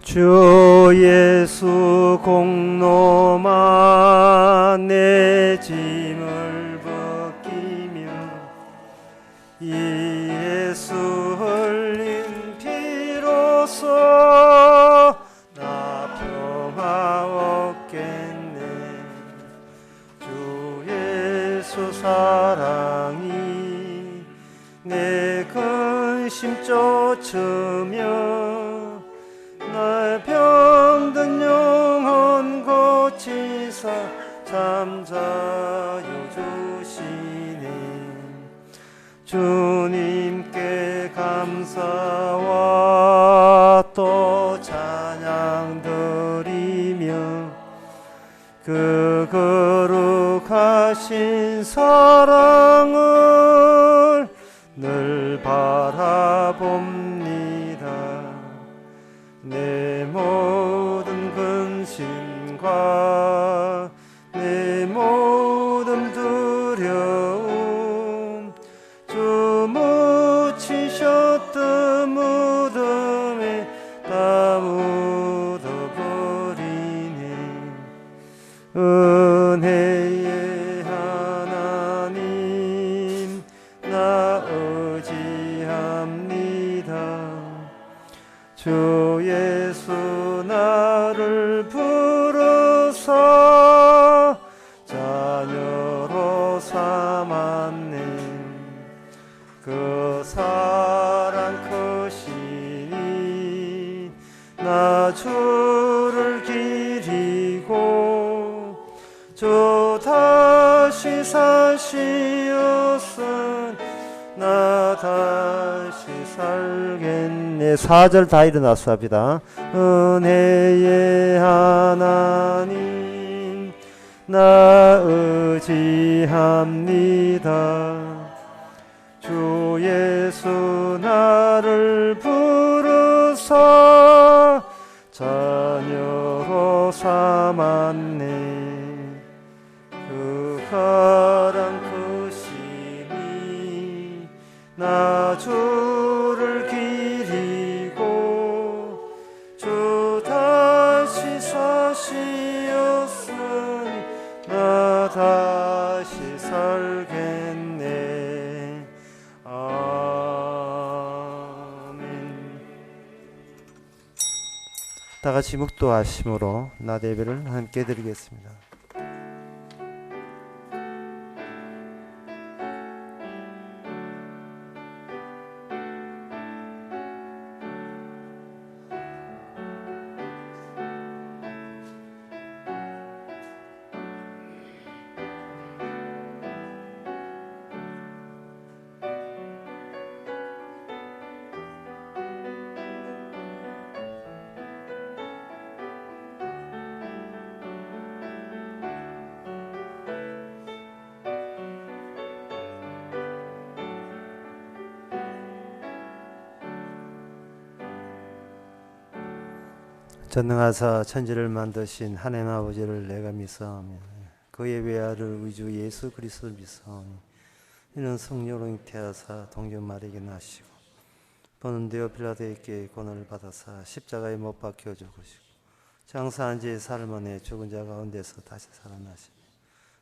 주 예수 공로만 내 짐을 벗기며 이 예수 흘린 피로써 나 평화 얻겠네. 주 예수 사랑이 내 근심 쫓으며 날 병든 영혼 고치사 잠자여 주시네. 주님께 감사와 또 찬양 드리며 그 거룩하신 사랑을 늘 바라봅니다. 내 모든 근심과 내 모든 두려움 주 묻히셨던 무덤에 다 묻어버리네. 은혜의 하나님 나 의지합니다. 주 예수 나를 부르사 자녀로 삼았네. 그 사랑 크시니 나 주를 기리고 주 다시 사시었은 나 다시 살겠네. 4절 다 일어나서 합니다. 은혜의 하나님 나 의지합니다. 주 예수 나를 부르사 자녀로 삼았네. 그 가랑 크시니 나 주를 기리고 주 다시 사시었으니 나 다시 살겠네. 아멘. 다 같이 묵도하심으로 낮 예배를 함께 드리겠습니다. 전능하사 천지를 만드신 하나님 아버지를 내가 믿사오며 그의 외아를 우리 주 예수 그리스도를 믿사오니 이는 성령으로 잉태하사 동정 마리아에게 나시고 번은되어 빌라도에게 고난을 받아사 십자가에 못 박혀 죽으시고 장사한 지 사흘 만에 죽은 자 가운데서 다시 살아나시며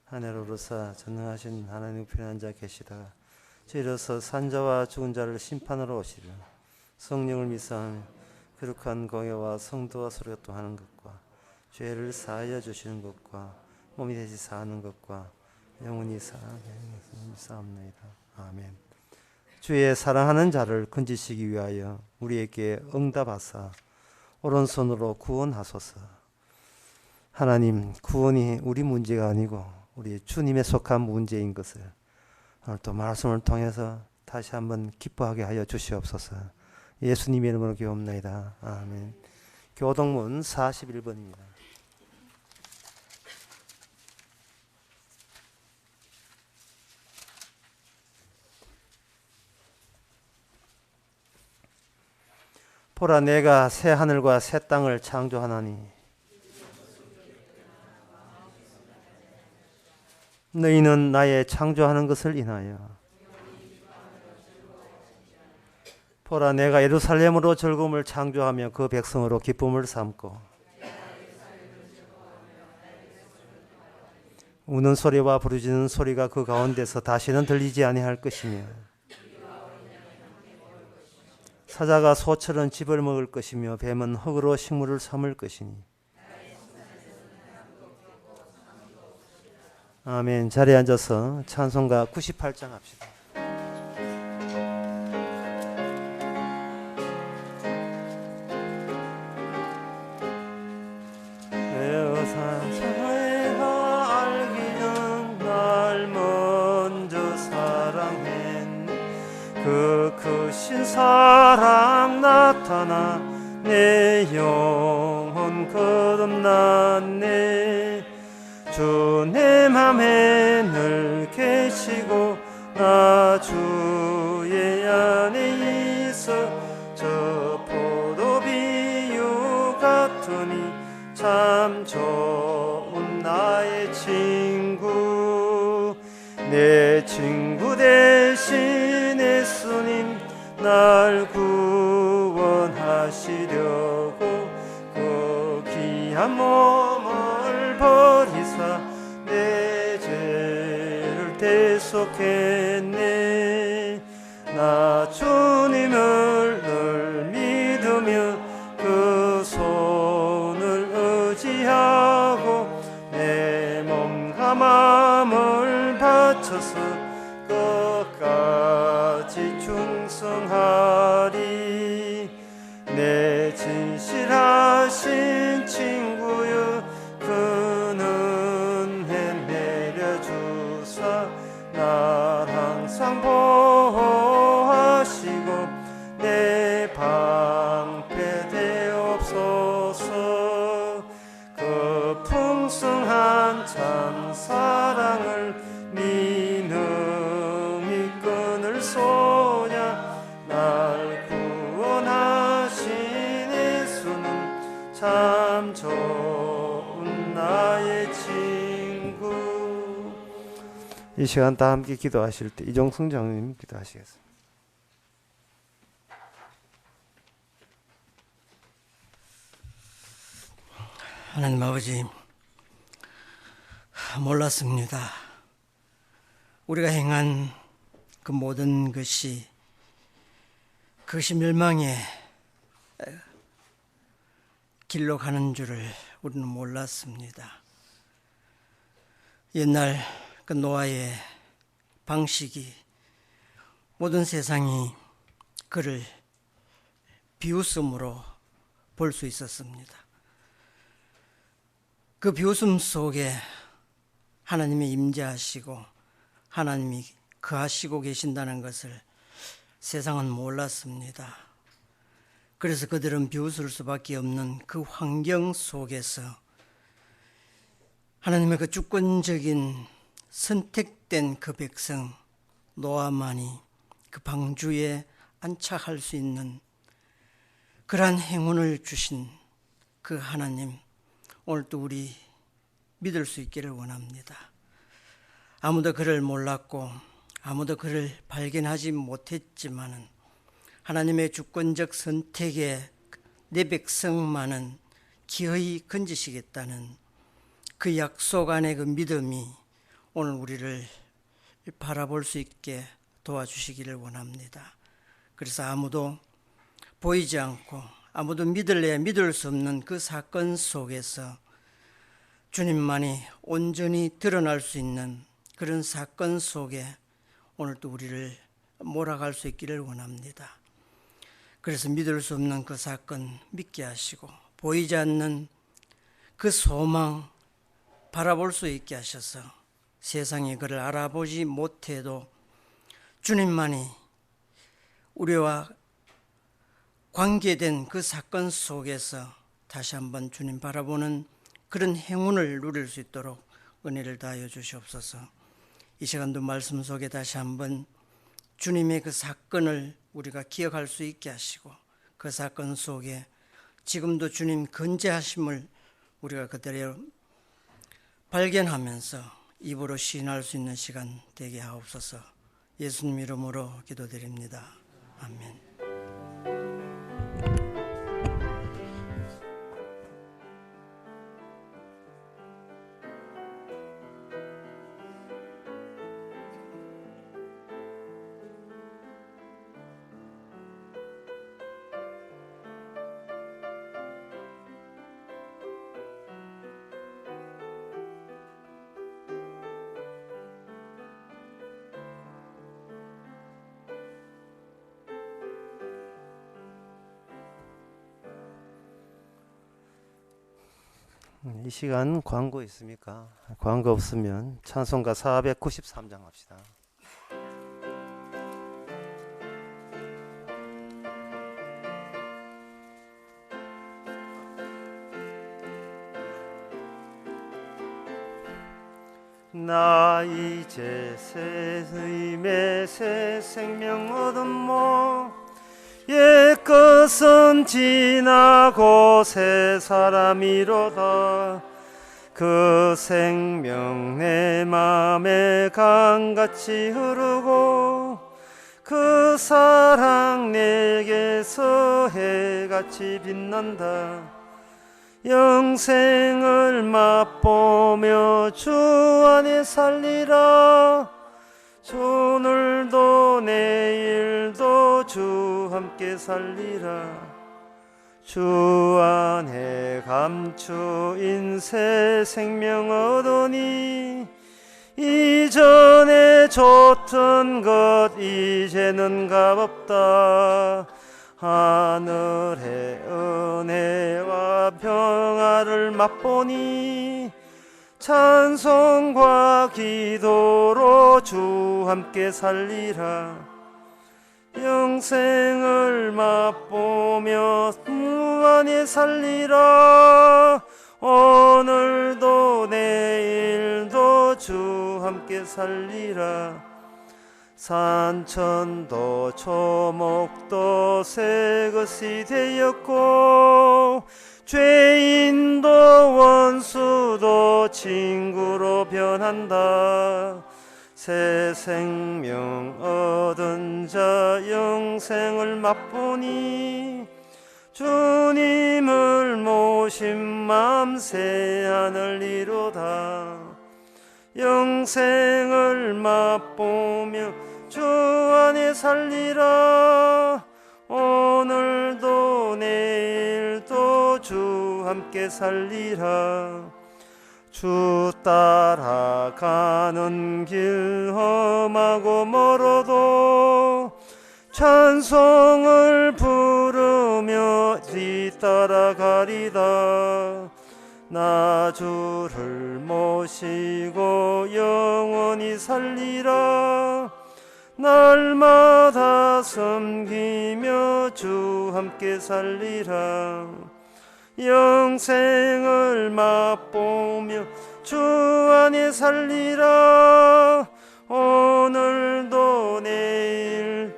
하늘로 오르사 전능하신 하나님 우편에 앉아 계시다가 이르러서 산자와 죽은 자를 심판하러 오시리라. 성령을 믿사오며 거룩한 공예와 성도와 소리가 하는 것과 죄를 사하여 주시는 것과 몸이 다시 사는 것과 영원히 살아가게 믿사옵나이다. 아멘. 주의 사랑하는 자를 건지시기 위하여 우리에게 응답하사 오른손으로 구원하소서. 하나님, 구원이 우리 문제가 아니고 우리 주님에 속한 문제인 것을 오늘 또 말씀을 통해서 다시 한번 기뻐하게 하여 주시옵소서. 예수님의 이름으로 기도합나이다. 아멘. 교동문 41번입니다. 보라, 내가 새 하늘과 새 땅을 창조하나니 너희는 나의 창조하는 것을 인하여 보라, 내가 예루살렘으로 즐거움을 창조하며 그 백성으로 기쁨을 삼고 우는 소리와 부르짖는 소리가 그 가운데서 다시는 들리지 아니할 것이며 사자가 소처럼 집을 먹을 것이며 뱀은 흙으로 식물을 삼을 것이니. 아멘. 자리에 앉아서 찬송가 98장 합시다. 그 크신 사랑 나타나 내 영혼 거듭났네. 주 내 맘에 늘 계시고 나 주의 안에 있어 저 포도비유 같으니 참 좋은 나의 친구. 내 친구 대신 예수님 날 구원하시려고 그 귀한 몸을 버리사 내 죄를 대속했네. 나 주님을 늘 믿으며 그 손을 의지하고 내 몸과 마음을 바쳐서 끝까지 충성하리. 내 진실하신 친구여 그는 해 내려주사 날 항상 보호하시고 내 방패 되옵소서. 그 풍성한 참 사랑을 믿음이 끊을 소냐. 날 구원하신 예수는 참 좋은 나의 친구. 이 시간 다 함께 기도하실 때 이종승 장로님 기도하시겠습니다. 하나님 아버지, 몰랐습니다. 우리가 행한 그 모든 것이 그것이 멸망의 길로 가는 줄을 우리는 몰랐습니다. 옛날 그 노아의 방식이 모든 세상이 그를 비웃음으로 볼 수 있었습니다. 그 비웃음 속에 하나님이 임재하시고 하나님이 거하시고 계신다는 것을 세상은 몰랐습니다. 그래서 그들은 비웃을 수밖에 없는 그 환경 속에서 하나님의 그 주권적인 선택된 그 백성 노아만이 그 방주에 안착할 수 있는 그러한 행운을 주신 그 하나님, 오늘도 우리 믿을 수 있기를 원합니다. 아무도 그를 몰랐고 아무도 그를 발견하지 못했지만은 하나님의 주권적 선택에 내 백성만은 기어이 건지시겠다는 그 약속 안의 그 믿음이 오늘 우리를 바라볼 수 있게 도와주시기를 원합니다. 그래서 아무도 보이지 않고 아무도 믿을래야 믿을 수 없는 그 사건 속에서 주님만이 온전히 드러날 수 있는 그런 사건 속에 오늘도 우리를 몰아갈 수 있기를 원합니다. 그래서 믿을 수 없는 그 사건 믿게 하시고 보이지 않는 그 소망 바라볼 수 있게 하셔서 세상이 그를 알아보지 못해도 주님만이 우리와 관계된 그 사건 속에서 다시 한번 주님 바라보는 그런 행운을 누릴 수 있도록 은혜를 다하여 주시옵소서. 이 시간도 말씀 속에 다시 한번 주님의 그 사건을 우리가 기억할 수 있게 하시고 그 사건 속에 지금도 주님 건재하심을 우리가 그대로 발견하면서 입으로 시인할 수 있는 시간 되게 하옵소서. 예수님 이름으로 기도드립니다. 아멘. 이 시간 광고 있습니까? 광고 없으면 찬송가 493장 합시다. 나 이제 새 의의 새 생명 얻음모 옛것은 지나고 새 사람이로다. 그 생명 내 맘에 강같이 흐르고 그 사랑 내게서 해같이 빛난다. 영생을 맛보며 주 안에 살리라. 오늘도 내일도 주 함께 살리라. 주 안에 감추인 새 생명 얻으니 이전에 좋던 것 이제는 값없다. 하늘의 은혜와 평화를 맛보니 찬송과 기도로 주 함께 살리라. 영생을 맛보며 무한히 살리라. 오늘도 내일도 주 함께 살리라. 산천도 초목도 새것이 되었고 죄인도 원수도 친구로 변한다. 새 생명 얻은 자 영생을 맛보니 주님을 모신 맘 새 하늘이로다. 영생을 맛보며 주 안에 살리라. 오늘도 내일도 주 함께 살리라. 주 따라가는 길 험하고 멀어도 찬송을 부르며 뒤따라가리다. 나 주를 모시고 영원히 살리라. 날마다 섬기며 주 함께 살리라. 영생을 맛보며 주 안에 살리라. 오늘도 내일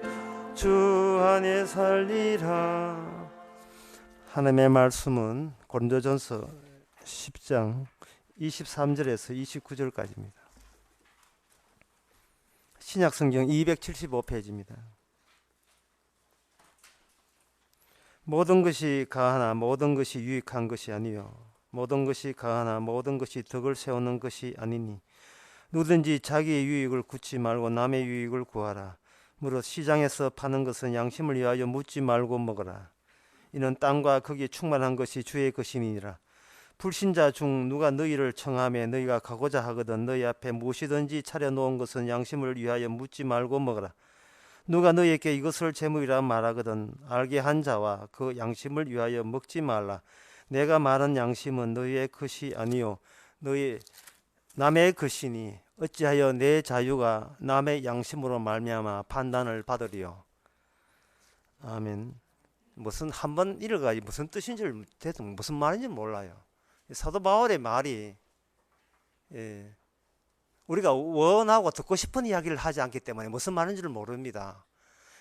주 안에 살리라. 하나님의 말씀은 고린도전서 10장 23절에서 29절까지입니다. 신약성경 275페이지입니다. 모든 것이 가하나 모든 것이 유익한 것이 아니요 모든 것이 가하나 모든 것이 덕을 세우는 것이 아니니 누구든지 자기의 유익을 굳지 말고 남의 유익을 구하라. 무릇 시장에서 파는 것은 양심을 위하여 묻지 말고 먹어라. 이는 땅과 거기에 충만한 것이 주의 것이니라. 불신자 중 누가 너희를 청하며 너희가 가고자 하거든 너희 앞에 무엇이든지 차려놓은 것은 양심을 위하여 묻지 말고 먹어라. 누가 너희에게 이것을 제물이라 말하거든 알게 한 자와 그 양심을 위하여 먹지 말라. 내가 말한 양심은 너희의 것이 아니요 너희 남의 것이니 어찌하여 내 자유가 남의 양심으로 말미암아 판단을 받으리요. 아멘. 무슨 한번 읽어가 무슨 뜻인지 대도 무슨 말인지 몰라요. 사도 바울의 말이 우리가 원하고 듣고 싶은 이야기를 하지 않기 때문에 무슨 말인지를 모릅니다.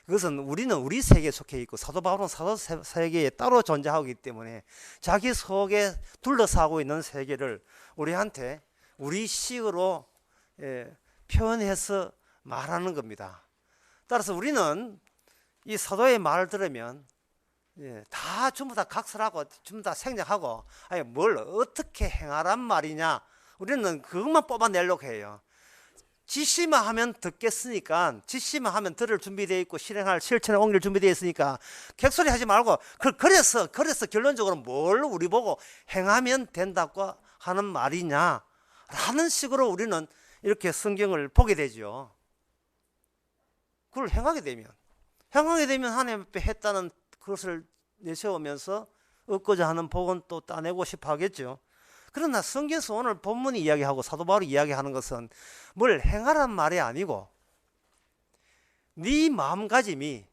그것은 우리는 우리 세계에 속해 있고 사도 바울은 사도 세계에 따로 존재하기 때문에 자기 속에 둘러싸고 있는 세계를 우리한테 우리 식으로 표현해서 말하는 겁니다. 따라서 우리는 이 사도의 말을 들으면 다 전부 다 각설하고 전부 다 생략하고 아니 뭘 어떻게 행하란 말이냐 우리는 그것만 뽑아내려고 해요. 지시만 하면 듣겠으니까 지시만 하면 들을 준비되어 있고 실천에 옮길 준비되어 있으니까 객소리 하지 말고 그래서 결론적으로 뭘 우리 보고 행하면 된다고 하는 말이냐 라는 식으로 우리는 이렇게 성경을 보게 되죠. 그걸 행하게 되면 하나님 앞에 했다는 그것을 내세우면서 얻고자 하는 복은 또 따내고 싶어 하겠죠. 그러나 성경에서 오늘 본문이 이야기하고 사도 바울이 이야기하는 것은 뭘 행하라는 말이 아니고 네 마음가짐이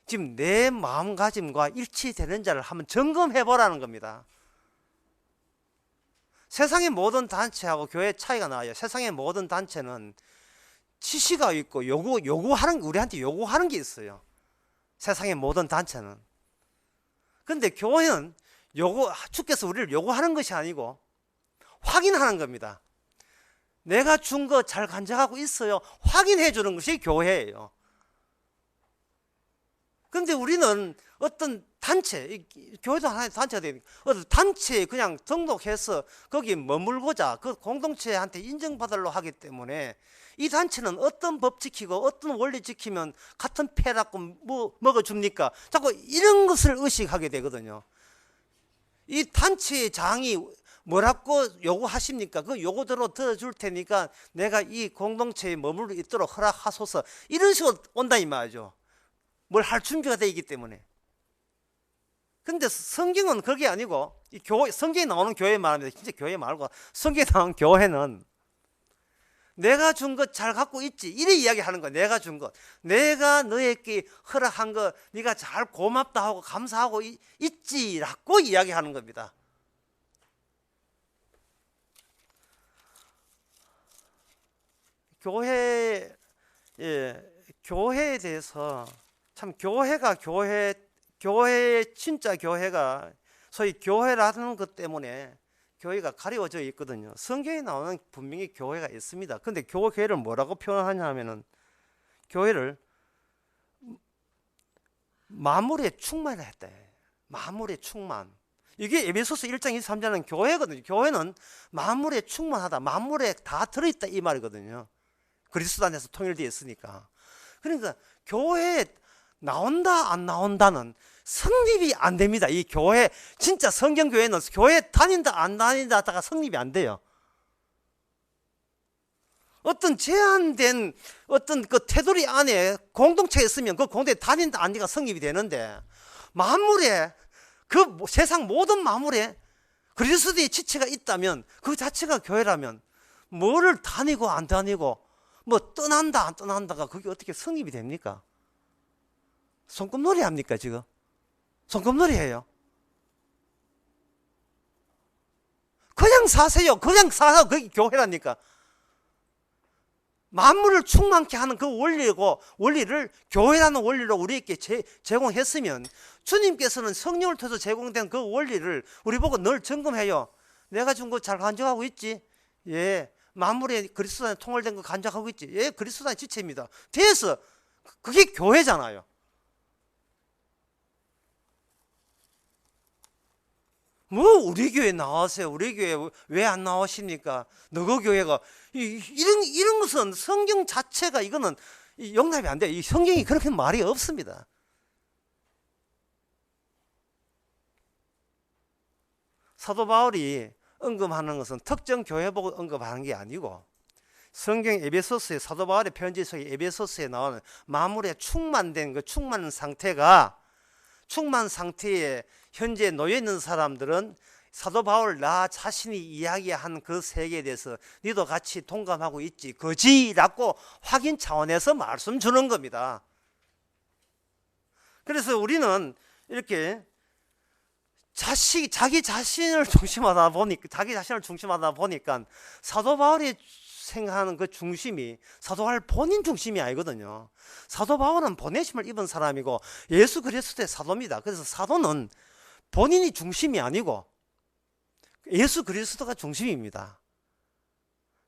지금 내 마음가짐과 일치되는 자를 한번 점검해 보라는 겁니다. 세상의 모든 단체하고 교회 차이가 나요. 세상의 모든 단체는 지시가 있고 요구하는, 우리한테 요구하는 게 있어요. 세상의 모든 단체는. 그런데 교회는 주께서 우리를 요구하는 것이 아니고 확인하는 겁니다. 내가 준 거 잘 간직하고 있어요. 확인해 주는 것이 교회예요. 그런데 우리는 어떤 단체, 교회도 하나의 단체가 되니까 어떤 단체에 그냥 등록해서 거기 머물고자 그 공동체한테 인정받으려고 하기 때문에 이 단체는 어떤 법 지키고 어떤 원리 지키면 같은 패라고 뭐 먹어줍니까? 자꾸 이런 것을 의식하게 되거든요. 이 단체의 장이 뭐라고 요구하십니까? 그 요구대로 들어줄 테니까 내가 이 공동체에 머물러 있도록 허락하소서. 이런 식으로 온다 이 말이죠. 뭘 할 준비가 되어 있기 때문에. 근데 성경은 그게 아니고 이 성경에 나오는 교회 말합니다. 진짜 교회 말고 성경에 나오는 교회는 내가 준 것 잘 갖고 있지 이래 이야기하는 거야. 내가 준 것, 내가 너에게 허락한 거 네가 잘 고맙다 하고 감사하고 있지라고 이야기하는 겁니다. 교회에 대해서 참 교회의 진짜 교회가 소위 교회라는 것 때문에 교회가 가려워져 있거든요. 성경에 나오는 분명히 교회가 있습니다. 근데 교회를 뭐라고 표현하냐 하면은 교회를 만물의 충만이라 했다. 만물의 충만. 이게 에베소서 1장 23절은 교회거든요. 교회는 만물에 충만하다. 만물에 다 들어있다 이 말이거든요. 그리스도 안에서 통일되어 있으니까. 그러니까 교회에 나온다 안 나온다는 성립이 안 됩니다. 이 교회, 진짜 성경교회는 교회 다닌다 안 다닌다 하다가 성립이 안 돼요. 어떤 제한된 어떤 그 테두리 안에 공동체에 있으면 그 공동체에 다닌다 안 다닌다 성립이 되는데, 만물에 그 세상 모든 만물에 그리스도의 지체가 있다면 그 자체가 교회라면 뭐를 다니고 안 다니고 뭐 떠난다 안 떠난다가 그게 어떻게 성립이 됩니까? 손금놀이 합니까 지금? 손금놀이 해요. 그냥 사세요. 그냥 사서 그게 교회라니까. 만물을 충만케 하는 그 원리를 교회라는 원리로 우리에게 제공했으면 주님께서는 성령을 통해서 제공된 그 원리를 우리 보고 늘 점검해요. 내가 준 거 잘 간직하고 있지? 예. 만물에 그리스도 안에 통일된 거 간직하고 있지? 예. 그리스도 안의 지체입니다. 돼서 그게 교회잖아요. 뭐 우리 교회 나와세요. 우리 교회 왜 안 나오십니까? 너그 교회가 이런 것은 성경 자체가 이거는 용납이 안 돼요. 이 성경이 그렇게 말이 없습니다. 사도 바울이 언급하는 것은 특정 교회 보고 언급하는 게 아니고 성경 에베소서에 사도 바울의 편지 속에 에베소서에 나오는 만물에 충만된 그 충만 상태가 충만 상태에 현재 놓여 있는 사람들은 사도 바울 나 자신이 이야기한 그 세계에 대해서 니도 같이 동감하고 있지 그지라고 확인 차원에서 말씀 주는 겁니다. 그래서 우리는 이렇게 자기 자신을 중심하다 보니까 사도 바울이 생각하는 그 중심이 사도 바울 본인 중심이 아니거든요. 사도 바울은 보내심을 입은 사람이고 예수 그리스도의 사도입니다. 그래서 사도는 본인이 중심이 아니고 예수 그리스도가 중심입니다.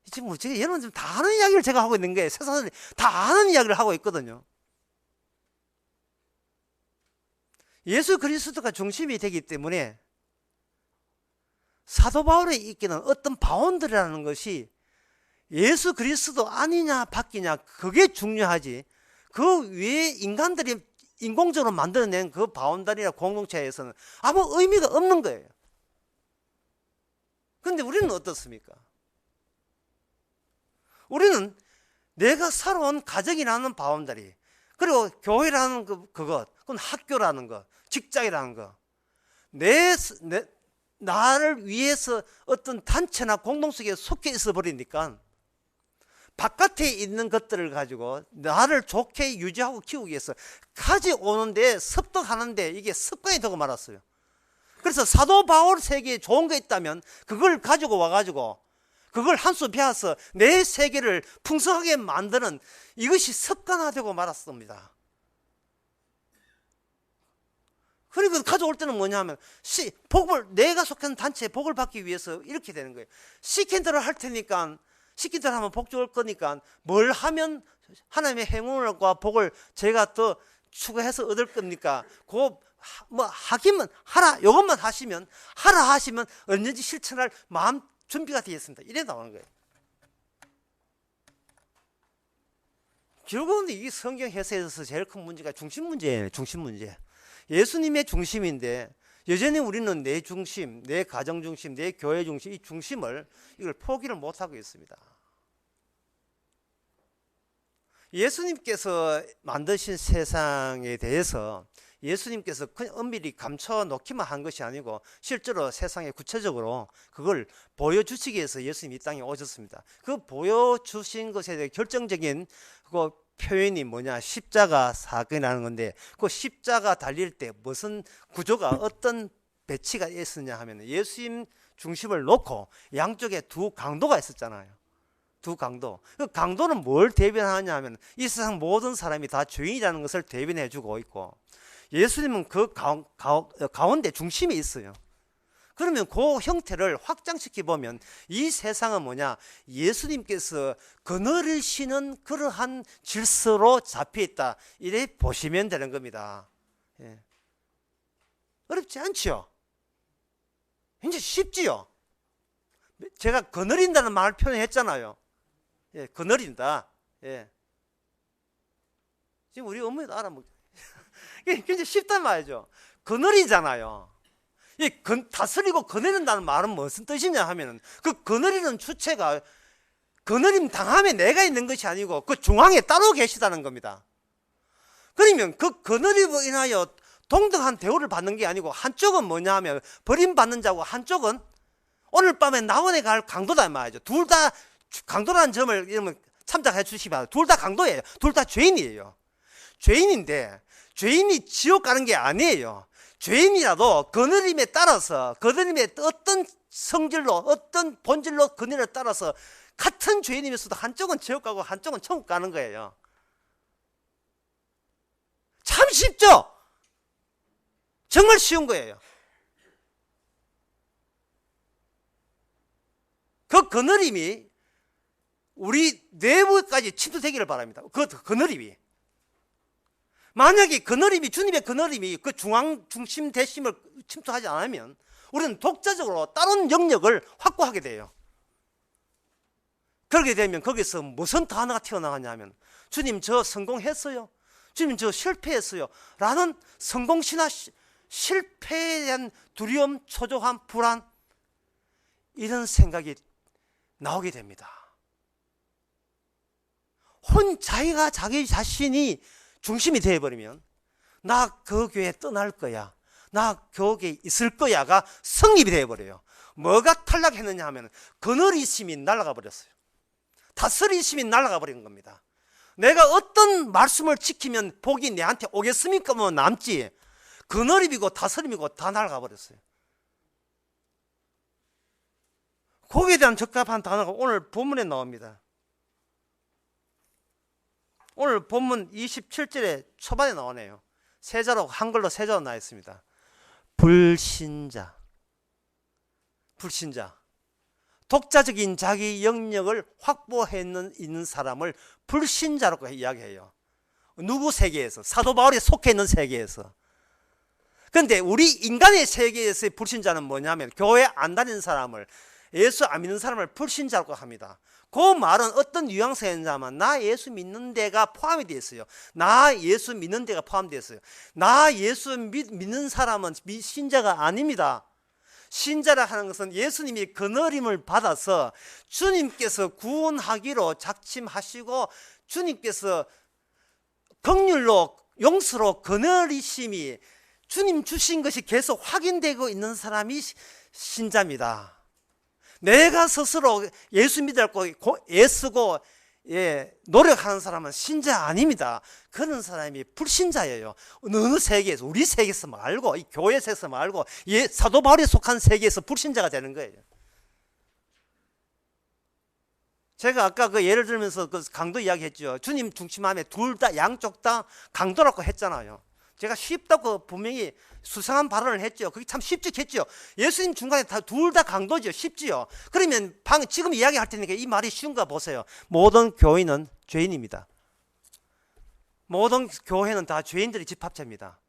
지금 여러분 지금 다 아는 이야기를 제가 하고 있는 게 세상 사람들이 다 아는 이야기를 하고 있거든요. 예수 그리스도가 중심이 되기 때문에 사도 바울에 있기는 어떤 바운드라는 것이 예수 그리스도 아니냐 바뀌냐 그게 중요하지, 그 위에 인간들이 인공적으로 만들어낸 그 바운다리나 공동체에서는 아무 의미가 없는 거예요. 그런데 우리는 어떻습니까? 우리는 내가 살아온 가정이라는 바운다리, 그리고 교회라는 그것, 그건 학교라는 것, 직장이라는 것, 나를 위해서 어떤 단체나 공동체에 속해 있어 버리니까 바깥에 있는 것들을 가지고 나를 좋게 유지하고 키우기 위해서 가져오는데 습득하는데 이게 습관이 되고 말았어요. 그래서 사도 바울 세계에 좋은 거 있다면 그걸 가지고 와가지고 그걸 한 수 배워서 내 세계를 풍성하게 만드는 이것이 습관화되고 말았습니다. 그리고 가져올 때는 뭐냐면 복을 내가 속한 단체에 복을 받기 위해서 이렇게 되는 거예요. 시킨 대로 할 테니까 시킨 대로 하면 복 좋을 거니까 뭘 하면 하나님의 행운과 복을 제가 더 추가해서 얻을 겁니까? 뭐 하기만 하라 이것만 하시면 하라 하시면 언제든지 실천할 마음 준비가 되어 있습니다. 이래 나오는 거예요. 결국은 이 성경 해석에서 제일 큰 문제가 중심 문제예요. 중심 문제. 예수님의 중심인데 여전히 우리는 내 중심, 내 가정 중심, 내 교회 중심 이 중심을 이걸 포기를 못하고 있습니다. 예수님께서 만드신 세상에 대해서 예수님께서 그냥 엄밀히 감춰 놓기만 한 것이 아니고 실제로 세상에 구체적으로 그걸 보여주시기 위해서 예수님이 이 땅에 오셨습니다. 그 보여주신 것에 대해 결정적인 그 표현이 뭐냐, 십자가 사건이라는 건데 그 십자가 달릴 때 무슨 구조가 어떤 배치가 있었냐 하면 예수님 중심을 놓고 양쪽에 두 강도가 있었잖아요. 두 강도. 그 강도는 뭘 대변하냐 하면 이 세상 모든 사람이 다 죄인이라는 것을 대변해 주고 있고 예수님은 그 가운데 중심이 있어요. 그러면 그 형태를 확장시켜 보면 이 세상은 뭐냐, 예수님께서 그늘이시는 그러한 질서로 잡혀 있다 이래 보시면 되는 겁니다. 예. 어렵지 않지요? 굉장히 쉽지요? 제가 그늘인다는 말을 표현했잖아요. 예, 그늘인다. 예. 지금 우리 어머니도 알아먹. 굉장히 쉽단 말이죠. 그늘이잖아요. 이 다스리고 거느린다는 말은 무슨 뜻이냐 하면은 그 거느리는 주체가 거느림 당함에 내가 있는 것이 아니고 그 중앙에 따로 계시다는 겁니다. 그러면 그 거느림으로 인하여 동등한 대우를 받는 게 아니고 한쪽은 뭐냐 하면 버림받는 자고 한쪽은 오늘 밤에 나원에 갈 강도다 말이죠. 둘 다 강도라는 점을 이러면 참작해 주시기 바랍니다. 둘 다 강도예요. 둘 다 죄인이에요. 죄인인데 죄인이 지옥 가는 게 아니에요. 죄인이라도 거느림에 따라서 거느림의 어떤 성질로 어떤 본질로 거느림에 따라서 같은 죄인이면서도 한쪽은 지옥 가고 한쪽은 천국 가는 거예요. 참 쉽죠? 정말 쉬운 거예요. 그 거느림이 우리 내부까지 침투되기를 바랍니다. 그 거느림이. 만약에 그늘임이 주님의 그늘임이 그 중심 대심을 침투하지 않으면 우리는 독자적으로 다른 영역을 확보하게 돼요. 그렇게 되면 거기서 무슨 단어가 튀어나가냐면 주님 저 성공했어요, 주님 저 실패했어요 라는 성공신화, 실패에 대한 두려움, 초조함, 불안 이런 생각이 나오게 됩니다. 자기가 자기 자신이 중심이 되어버리면 나 그 교회 떠날 거야, 나 교회에 있을 거야가 성립이 되어버려요. 뭐가 탈락했느냐 하면 그늘이심이 날아가 버렸어요. 다스리심이 날아가 버린 겁니다. 내가 어떤 말씀을 지키면 복이 내한테 오겠습니까? 뭐 남지. 그늘이고 다스림이고 다 날아가 버렸어요. 거기에 대한 적합한 단어가 오늘 본문에 나옵니다. 오늘 본문 27절에 초반에 나오네요. 세자로, 한글로 세자로 나와 있습니다. 불신자. 불신자. 독자적인 자기 영역을 확보해 있는 사람을 불신자라고 이야기해요. 누구 세계에서? 사도 바울이 속해 있는 세계에서. 그런데 우리 인간의 세계에서의 불신자는 뭐냐면 교회 안 다니는 사람을, 예수 안 믿는 사람을 불신자라고 합니다. 그 말은 어떤 뉘앙스였냐면 나 예수 믿는 데가 포함이 되어 있어요. 나 예수 믿는 데가 포함되어 있어요. 나 예수 믿는 사람은 신자가 아닙니다. 신자라 하는 것은 예수님이 그늘임을 받아서 주님께서 구원하기로 작심하시고 주님께서 긍휼로 용서로 그늘이심이 주님 주신 것이 계속 확인되고 있는 사람이 신자입니다. 내가 스스로 예수 믿으려고 애쓰고 노력하는 사람은 신자 아닙니다. 그런 사람이 불신자예요. 어느 세계에서, 우리 세계에서 말고, 이 교회 세계에서 말고, 사도 바울에 속한 세계에서 불신자가 되는 거예요. 제가 아까 그 예를 들면서 그 강도 이야기했죠. 주님 중심함에 둘 다, 양쪽 다 강도라고 했잖아요. 제가 쉽다고 분명히 수상한 발언을 했죠. 그게 참 쉽지겠죠. 예수님 중간에 둘 다 강도죠. 쉽지요. 그러면 지금 이야기할 테니까 이 말이 쉬운가 보세요. 모든 교인은 죄인입니다. 모든 교회는 다 죄인들의 집합체입니다.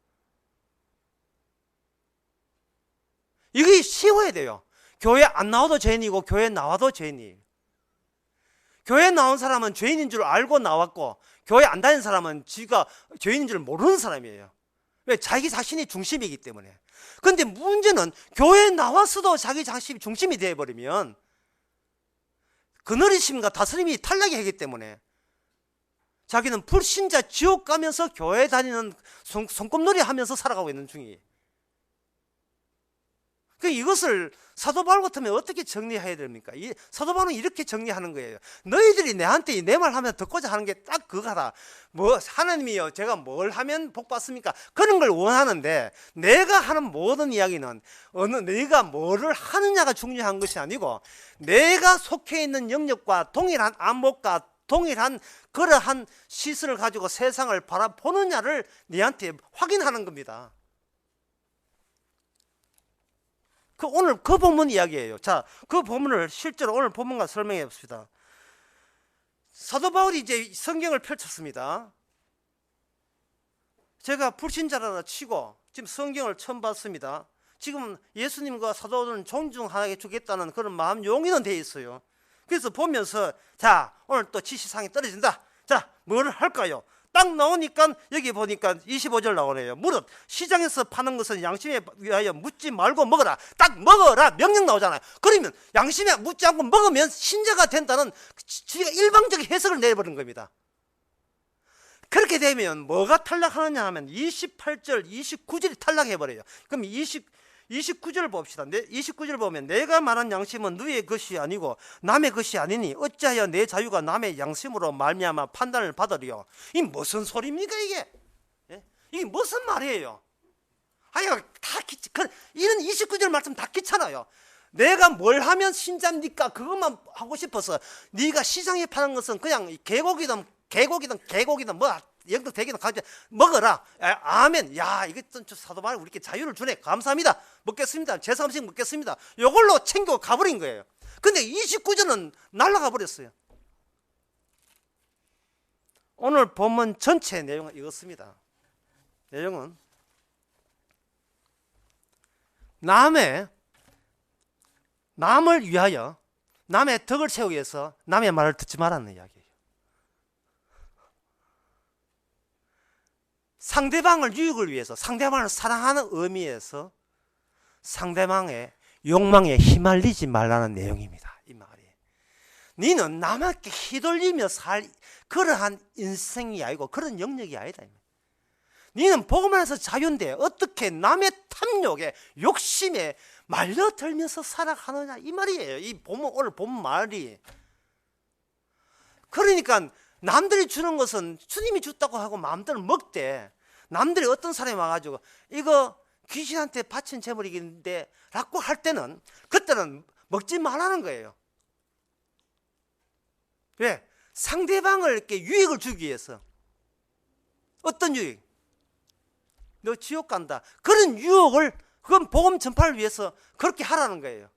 이게 쉬워야 돼요. 교회 안 나와도 죄인이고 교회 나와도 죄인이에요. 교회 나온 사람은 죄인인 줄 알고 나왔고, 교회 안 다니는 사람은 지가 죄인인 줄 모르는 사람이에요. 왜? 자기 자신이 중심이기 때문에. 그런데 문제는 교회에 나왔어도 자기 자신이 중심이 되어버리면 그늘이심과 다스림이 탈락이 하기 때문에 자기는 불신자 지옥 가면서 교회 다니는 손꼽놀이 하면서 살아가고 있는 중이에요. 이것을 사도 바울 같으면 어떻게 정리해야 됩니까? 사도 바울은 이렇게 정리하는 거예요. 너희들이 내한테 내 말 하면 듣고자 하는 게 딱 그거다. 하나님이요, 제가 뭘 하면 복 받습니까? 그런 걸 원하는데, 내가 하는 모든 이야기는 네가 뭐를 하느냐가 중요한 것이 아니고, 내가 속해 있는 영역과 동일한 안목과 동일한 그러한 시선을 가지고 세상을 바라보느냐를 네한테 확인하는 겁니다. 오늘 그 본문 이야기예요. 자, 그 본문을 실제로 오늘 본문과 설명해 봅시다. 사도 바울이 이제 성경을 펼쳤습니다. 제가 불신자라나 치고 지금 성경을 처음 봤습니다. 지금 예수님과 사도 바울은 존중하게 주겠다는 그런 마음 용의는 돼 있어요. 그래서 보면서, 자, 오늘 또 지시사항이 떨어진다. 자, 뭘 할까요? 딱 나오니까 여기 보니까 25절 나오네요. 무릇 시장에서 파는 것은 양심에 위하여 묻지 말고 먹어라. 딱 먹어라 명령 나오잖아요. 그러면 양심에 묻지 않고 먹으면 신자가 된다는 지가 일방적인 해석을 내버린 겁니다. 그렇게 되면 뭐가 탈락하느냐 하면 28절, 29절이 탈락해버려요. 그럼 29절 봅시다. 29절 보면, 내가 말한 양심은 너의 것이 아니고 남의 것이 아니니 어찌하여 내 자유가 남의 양심으로 말미암아 판단을 받으리요. 이게 무슨 소리입니까 이게? 예? 이게 무슨 말이에요? 이런 29절 말씀 다 귀찮아요. 내가 뭘 하면 신자입니까? 그것만 하고 싶어서, 네가 시장에 파는 것은 그냥 개고기든 뭐 영도 대기는 가져 먹어라. 아멘. 야, 이게 사도 바울이 우리께 자유를 주네. 감사합니다. 먹겠습니다. 제사 음식 먹겠습니다. 이걸로 챙겨 가버린 거예요. 근데 29절은 날아가 버렸어요. 오늘 본문 전체 내용은 이렇습니다. 내용은 남을 위하여, 남의 덕을 세우기 위해서 남의 말을 듣지 말라는 이야기예요. 상대방을 유익을 위해서, 상대방을 사랑하는 의미에서 상대방의 욕망에 휘말리지 말라는 내용입니다. 이 말이. 너는 남에게 휘둘리며 살 그러한 인생이 아니고 그런 영역이 아니다. 너는 복음 안에서 자유인데 어떻게 남의 탐욕에 욕심에 말려들면서 살아가느냐, 이 말이에요. 이 오늘 본문 말이. 그러니까 남들이 주는 것은 주님이 줬다고 하고 마음대로 먹되, 남들이 어떤 사람이 와가지고 이거 귀신한테 바친 재물이긴데 라고 할 때는, 그때는 먹지 말라는 거예요. 왜? 상대방을 이렇게 유익을 주기 위해서. 어떤 유익? 너 지옥 간다. 그런 유혹을, 그건 복음 전파를 위해서 그렇게 하라는 거예요.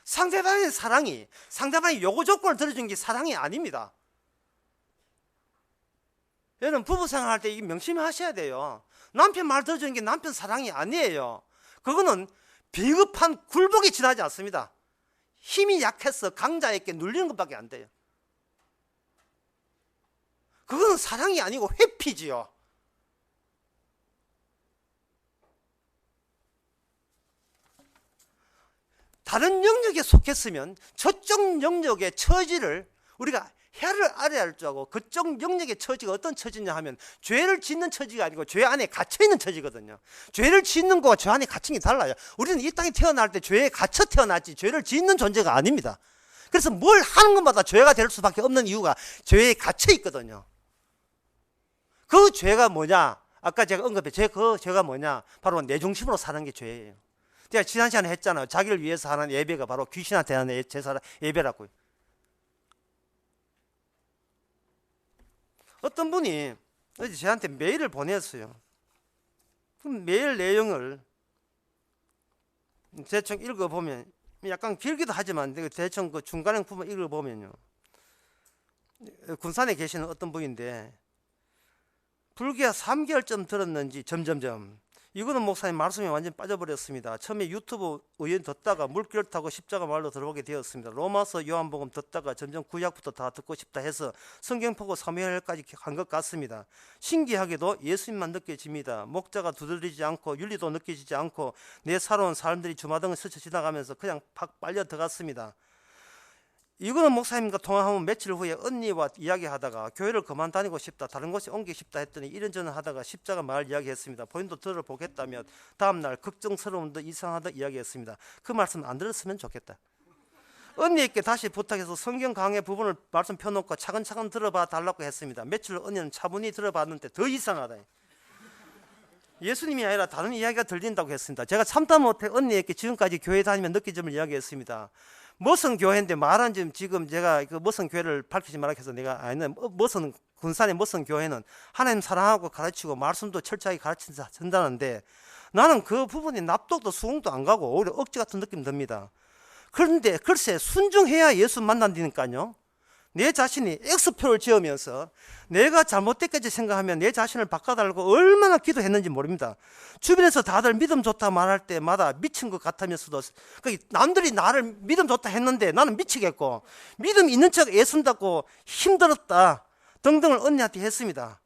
상대방의 사랑이, 상대방의 요구 조건을 들어준 게 사랑이 아닙니다. 여러분, 부부 생활할 때 명심히 하셔야 돼요. 남편 말 들어주는 게 남편 사랑이 아니에요. 그거는 비겁한 굴복이 지나지 않습니다. 힘이 약해서 강자에게 눌리는 것밖에 안 돼요. 그거는 사랑이 아니고 회피지요. 다른 영역에 속했으면 저쪽 영역의 처지를 우리가 혀를 알아야 할 줄 알고 그쪽 영역의 처지가 어떤 처지냐 하면 죄를 짓는 처지가 아니고 죄 안에 갇혀있는 처지거든요. 죄를 짓는 거와 죄 안에 갇힌 게 달라요. 우리는 이 땅에 태어날 때 죄에 갇혀 태어났지 죄를 짓는 존재가 아닙니다. 그래서 뭘 하는 것마다 죄가 될 수밖에 없는 이유가 죄에 갇혀 있거든요. 그 죄가 뭐냐? 아까 제가 언급해 그 죄가 뭐냐? 바로 내 중심으로 사는 게 죄예요. 제가 지난 시간에 했잖아요. 자기를 위해서 하는 예배가 바로 귀신한테 하는 제사 예배라고요. 어떤 분이 어제 저한테 메일을 보냈어요. 그럼 메일 내용을 대충 읽어보면 약간 길기도 하지만 대충 그 중간에 부분 읽어보면요. 군산에 계시는 어떤 분인데 불교가 3개월쯤 들었는지 점점점 이거는 목사님 말씀에 완전히 빠져버렸습니다. 처음에 유튜브 우연 듣다가 물길 타고 십자가 말로 들어오게 되었습니다. 로마서 요한복음 듣다가 점점 구약부터 다 듣고 싶다 해서 성경 보고 사무엘까지 간 것 같습니다. 신기하게도 예수님만 느껴집니다. 목자가 두드리지 않고 윤리도 느껴지지 않고 내 살아온 사람들이 주마등을 스쳐 지나가면서 그냥 팍 빨려 들어갔습니다. 이거는 목사님과 통화하면 며칠 후에 언니와 이야기하다가 교회를 그만 다니고 싶다, 다른 곳에 옮기고 싶다 했더니 이런저런 하다가 십자가 말 이야기했습니다. 본인도 들어보겠다며 다음날 걱정스러운 듯 이상하다 이야기했습니다. 그 말씀 안 들었으면 좋겠다. 언니에게 다시 부탁해서 성경 강의 부분을 말씀 펴놓고 차근차근 들어봐 달라고 했습니다. 며칠 후 언니는 차분히 들어봤는데 더 이상하다. 예수님이 아니라 다른 이야기가 들린다고 했습니다. 제가 참다 못해 언니에게 지금까지 교회 다니면 느낀 점을 이야기했습니다. 머선 교회인데 말한 지금 제가 그 머선 교회를 밝히지 말라 해서 내가 아니는 머선 군산의 머선 교회는 하나님 사랑하고 가르치고 말씀도 철저하게 가르친다는데 나는 그 부분이 납득도 수긍도 안 가고 오히려 억지 같은 느낌 듭니다. 그런데 글쎄 순종해야 예수 만난다니까요. 내 자신이 X표를 지으면서 내가 잘못됐겠지 생각하면 내 자신을 바꿔달라고 얼마나 기도했는지 모릅니다. 주변에서 다들 믿음 좋다 말할 때마다 미친 것 같으면서도 남들이 나를 믿음 좋다 했는데 나는 미치겠고 믿음 있는 척 애쓴다고 힘들었다 등등을 언니한테 했습니다.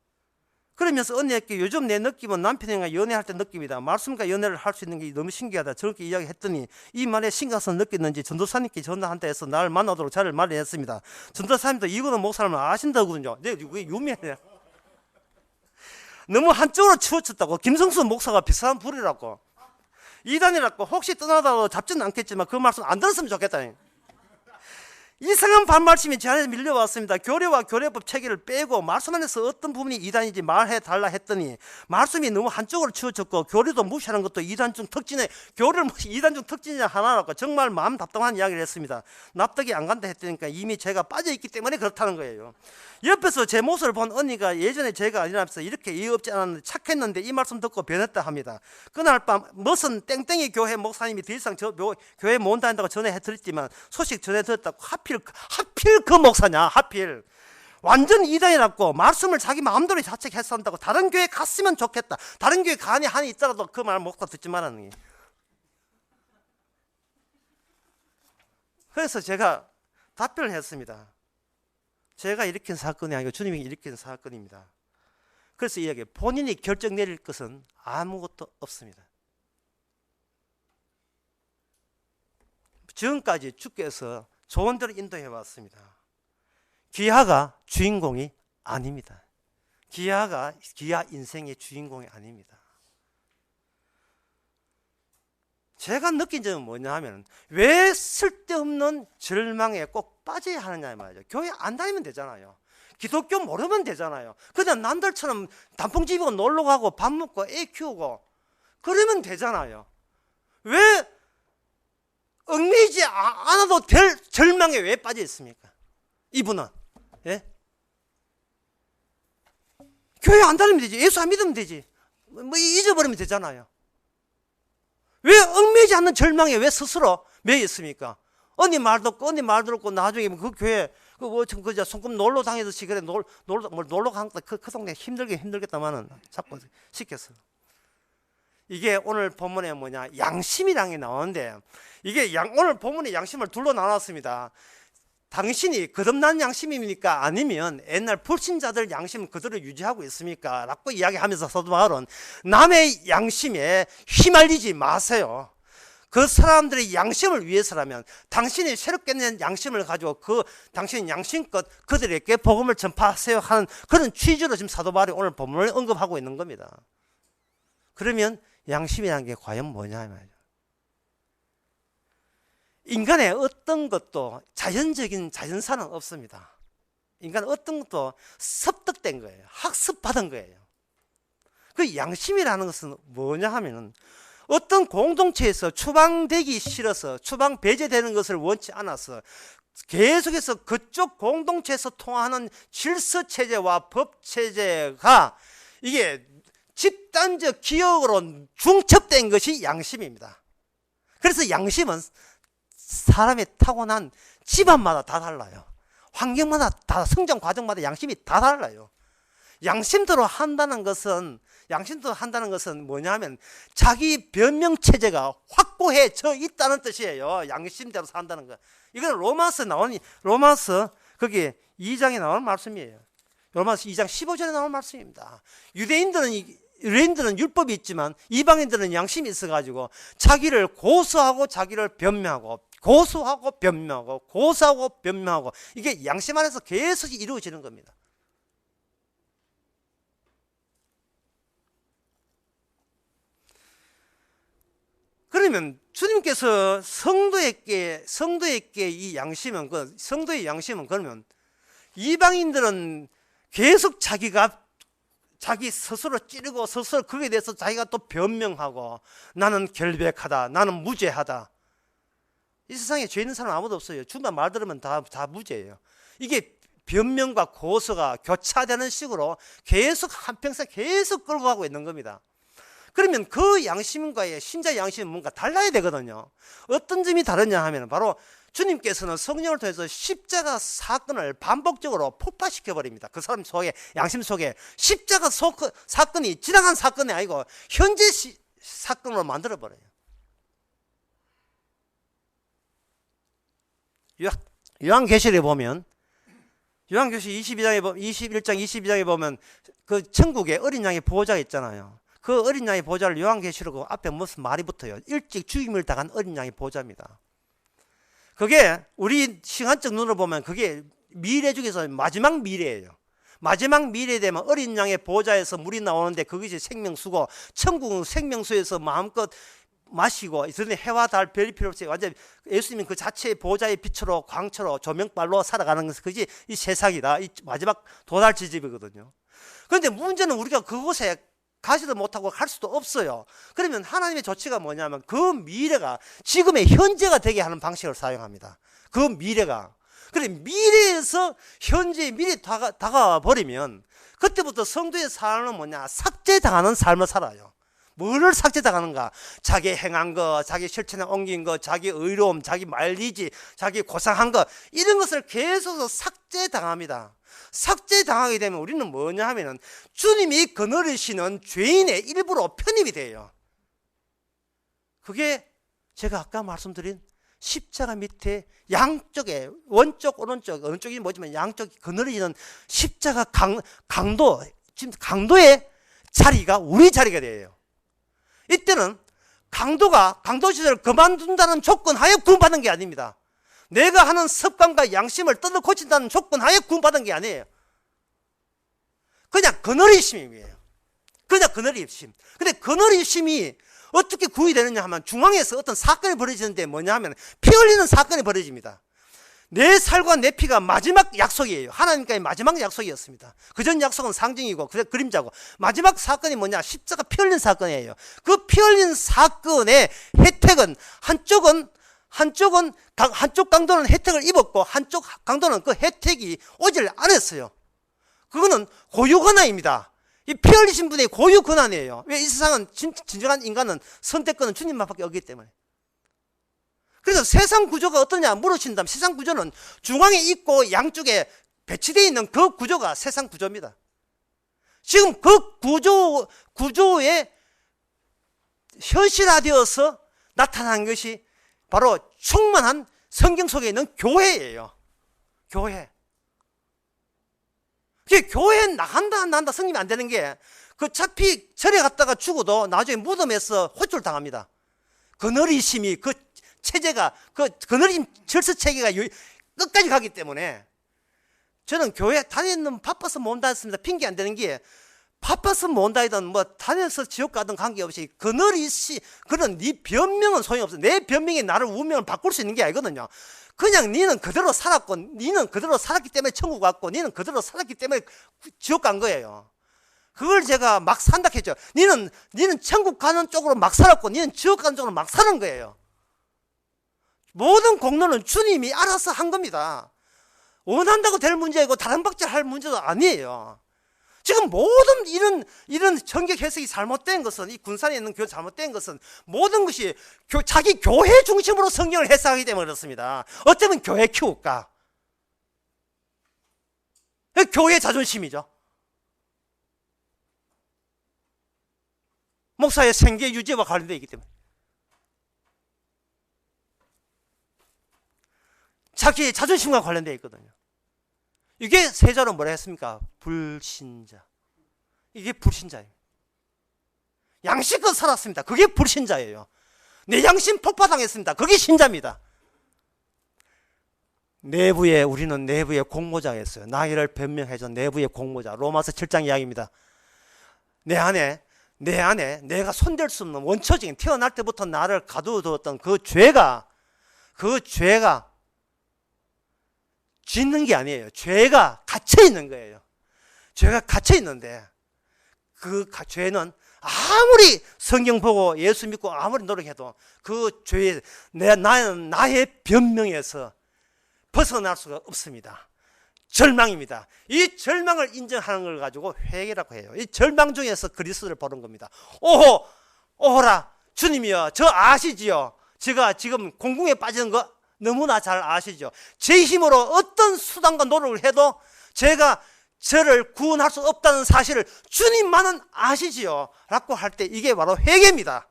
그러면서 언니에게 요즘 내 느낌은 남편이랑 연애할 때 느낌이다. 말씀과 연애를 할 수 있는 게 너무 신기하다. 저렇게 이야기했더니 이 말에 신가선 느꼈는지 전도사님께 전화한다 해서 나를 만나도록 자리를 마련했습니다. 전도사님도 이거는 목사님을 아신다거든요. 내가 왜 유명해? 너무 한쪽으로 치우쳤다고. 김성수 목사가 비싼 불이라고. 이단이라고. 혹시 떠나다고 잡지는 않겠지만 그 말씀 안 들었으면 좋겠다. 이상한 반말씀이 제 안에 밀려왔습니다. 교례와 교례법 체계를 빼고 말씀 안에서 어떤 부분이 이단인지 말해달라 했더니 말씀이 너무 한쪽으로 치우쳤고 교례도 무시하는 것도 이단 중 특징에 교례를 이단 중 특징이 하나라고 정말 마음 답답한 이야기를 했습니다. 납득이 안 간다 했더니까 이미 제가 빠져있기 때문에 그렇다는 거예요. 옆에서 제 모습을 본 언니가 예전에 제가 아니라면서 이렇게 이해 없지 않았는데 착했는데 이 말씀 듣고 변했다 합니다. 그날 밤 무슨 땡땡이 교회 목사님이 더 이상 교회 못 다닌다고 전해드렸지만 소식 전해드렸다고 하필 그 목사냐 하필 완전 이단이라고 말씀을 자기 마음대로 자책해서 한다고 다른 교회 갔으면 좋겠다. 다른 교회 가니 한이 있더라도 그 말 목사 듣지 말라는 게. 그래서 제가 답변을 했습니다. 제가 일으킨 사건이 아니고 주님이 일으킨 사건입니다. 그래서 이야기해요. 본인이 결정 내릴 것은 아무것도 없습니다. 지금까지 주께서 좋은 대로 인도해 왔습니다. 기아가 주인공이 아닙니다. 기아 인생의 주인공이 아닙니다. 제가 느낀 점은 뭐냐 하면 왜 쓸데없는 절망에 꼭 빠져야 하느냐 말이죠. 교회 안 다니면 되잖아요. 기독교 모르면 되잖아요. 그냥 남들처럼 단풍 집이고 놀러 가고 밥 먹고 애 키우고 그러면 되잖아요. 왜 얽매이지 않아도 될 절망에 왜 빠져 있습니까? 이분은 예? 교회 안 다니면 되지. 예수 안 믿으면 되지. 뭐 잊어버리면 되잖아요. 왜 얽매이지 않는 절망에 왜 스스로 매여 있습니까? 언니 말 듣고 나중에 그 교회 그저 손금 놀러 다니듯이 그래 놀러 가니까 그 동네 힘들겠다마는 자꾸 시켰어. 이게 오늘 본문에 뭐냐 양심이라는 게 나오는데 이게 오늘 본문에 양심을 둘로 나눴습니다. 당신이 거듭난 양심입니까? 아니면 옛날 불신자들 양심 그대로 유지하고 있습니까? 라고 이야기하면서 사도 바울은 남의 양심에 휘말리지 마세요. 그 사람들의 양심을 위해서라면 당신이 새롭게 낸 양심을 가지고 그 당신 양심껏 그들에게 복음을 전파하세요 하는 그런 취지로 지금 사도 바울이 오늘 본문을 언급하고 있는 겁니다. 그러면 양심이라는 게 과연 뭐냐 말이죠. 인간의 어떤 것도 자연적인 자연사는 없습니다. 인간은 어떤 것도 습득된 거예요. 학습받은 거예요. 그 양심이라는 것은 뭐냐 하면은 어떤 공동체에서 추방되기 싫어서 추방 배제되는 것을 원치 않아서 계속해서 그쪽 공동체에서 통하는 질서체제와 법체제가 이게 집단적 기억으로 중첩된 것이 양심입니다. 그래서 양심은 사람의 타고난 집안마다 다 달라요. 환경마다 다, 성장 과정마다 양심이 다 달라요. 양심대로 한다는 것은 뭐냐 하면 자기 변명체제가 확고해져 있다는 뜻이에요. 양심대로 산다는 거. 이건 로마서 거기 2장에 나오는 말씀이에요. 로마서 2장 15절에 나오는 말씀입니다. 유대인들은 율법이 있지만 이방인들은 양심이 있어가지고 자기를 고소하고 자기를 변명하고 고소하고 변명하고 고소하고 변명하고 이게 양심 안에서 계속 이루어지는 겁니다. 그러면 주님께서 성도에게 이 양심은 성도의 양심은 그러면 이방인들은 계속 자기 스스로 찌르고 스스로 그에 대해서 자기가 또 변명하고 나는 결백하다, 나는 무죄하다. 이 세상에 죄 있는 사람 아무도 없어요. 주만 말 들으면 다 무죄예요. 이게 변명과 고소가 교차되는 식으로 계속 한평생 계속 끌고 가고 있는 겁니다. 그러면 그 양심과의 신자 양심은 뭔가 달라야 되거든요. 어떤 점이 다르냐 하면 바로 주님께서는 성령을 통해서 십자가 사건을 반복적으로 폭파시켜 버립니다. 그 사람 속에, 양심 속에 십자가 사건이 지나간 사건이 아니고 현재 사건으로 만들어 버려요. 요한계시록에 보면 요한계시록 21장 22장에 보면 그 천국에 어린 양의 보호자가 있잖아요. 그 어린 양의 보호자를 요한계시록 앞에 무슨 말이 붙어요. 일찍 죽임을 당한 어린 양의 보호자입니다. 그게 우리 시간적 눈으로 보면 그게 미래 중에서 마지막 미래예요. 마지막 미래에 되면 어린 양의 보호자에서 물이 나오는데 그것이 생명수고 천국은 생명수에서 마음껏 마시고 그런데 해와 달 별이 필요 없이 완전 예수님은 그 자체의 보호자의 빛으로 광처로 조명발로 살아가는 것은 그것이 이 세상이다. 이 마지막 도달 지점이거든요. 그런데 문제는 우리가 그곳에 가지도 못하고 갈 수도 없어요. 그러면 하나님의 조치가 뭐냐면 그 미래가 지금의 현재가 되게 하는 방식을 사용합니다. 그 미래가. 그래 미래에서 현재의 미래에 다가와 버리면 그때부터 성도의 삶은 뭐냐? 삭제당하는 삶을 살아요. 뭐를 삭제당하는가? 자기 행한 거, 자기 실천에 옮긴 거, 자기 의로움, 자기 말리지, 자기 고상한 거 이런 것을 계속 삭제당합니다. 삭제당하게 되면 우리는 뭐냐 하면은 주님이 거느리시는 죄인의 일부로 편입이 돼요. 그게 제가 아까 말씀드린 십자가 밑에 양쪽에 왼쪽 오른쪽 어느 쪽이 뭐지만 양쪽이 거느리는 십자가 강도 지금 강도의 자리가 우리 자리가 돼요. 이때는 강도 시절을 그만둔다는 조건 하에 구원받은 게 아닙니다. 내가 하는 습관과 양심을 뜯어 고친다는 조건 하에 구원받은 게 아니에요. 그냥 그늘이심이에요. 그냥 그늘이심. 근데 그늘이심이 어떻게 구이 되느냐 하면 중앙에서 어떤 사건이 벌어지는데 뭐냐 하면 피 흘리는 사건이 벌어집니다. 내 살과 내 피가 마지막 약속이에요. 하나님과의 마지막 약속이었습니다. 그전 약속은 상징이고 그림자고 마지막 사건이 뭐냐? 십자가 피 흘린 사건이에요. 그 피 흘린 사건의 혜택은 한쪽 강도는 혜택을 입었고 한쪽 강도는 그 혜택이 오질 않았어요. 그거는 고유권한입니다. 이 피 흘리신 분의 고유권한이에요. 왜? 이 세상은 진정한 인간은 선택권은 주님만밖에 없기 때문에. 그래서 세상 구조가 어떠냐 물으신다면 세상 구조는 중앙에 있고 양쪽에 배치되어 있는 그 구조가 세상 구조입니다. 지금 그 구조에 현실화되어서 나타난 것이 바로 충만한 성경 속에 있는 교회예요. 교회. 교회 나간다 안 나간다 성립이 안 되는 게 그 어차피 절에 갔다가 죽어도 나중에 무덤에서 호출 당합니다. 그늘이심이 그 체제가 그 그늘임 절서 체계가 끝까지 가기 때문에 저는 교회 다니는 바빠서 못 다녔습니다. 핑계 안 되는 게 바빠서 못 다니든 뭐 다녀서 지옥 가든 관계없이 그늘이시 그런 네 변명은 소용없어. 내 변명이 나를 운명을 바꿀 수 있는 게 아니거든요. 그냥 니는 그대로 살았고 니는 그대로 살았기 때문에 천국 갔고 니는 그대로 살았기 때문에 지옥 간 거예요. 그걸 제가 막 산다 했죠. 니는 천국 가는 쪽으로 막 살았고 니는 지옥 가는 쪽으로 막 사는 거예요. 모든 공로는 주님이 알아서 한 겁니다. 원한다고 될 문제이고 다른 박질 할 문제도 아니에요. 지금 모든 이런 전격 해석이 잘못된 것은, 이 군산에 있는 교회 잘못된 것은 모든 것이 자기 교회 중심으로 성경을 해석하기 때문에 그렇습니다. 어쩌면 교회 키울까? 교회 자존심이죠. 목사의 생계 유지와 관련되어 있기 때문에. 자기의 자존심과 관련되어 있거든요. 이게 세자로 뭐라 했습니까? 불신자. 이게 불신자예요. 양심껏 살았습니다. 그게 불신자예요. 내 양심 폭파당했습니다. 그게 신자입니다. 우리는 내부에 공모자가 있어요. 나이를 변명해준 내부의 공모자. 로마서 7장 이야기입니다. 내 안에 내가 손댈 수 없는 원초적인 태어날 때부터 나를 가두어두었던 그 죄가 짓는 게 아니에요. 죄가 갇혀 있는 거예요. 죄가 갇혀 있는데 그 죄는 아무리 성경 보고 예수 믿고 아무리 노력해도 그 죄에 나의 변명에서 벗어날 수가 없습니다. 절망입니다. 이 절망을 인정하는 걸 가지고 회개라고 해요. 이 절망 중에서 그리스도를 보는 겁니다. 오호라 주님이여, 저 아시지요? 제가 지금 공궁에 빠지는 거 너무나 잘 아시죠? 제 힘으로 어떤 수단과 노력을 해도 제가 저를 구원할 수 없다는 사실을 주님만은 아시지요? 라고 할 때 이게 바로 회개입니다.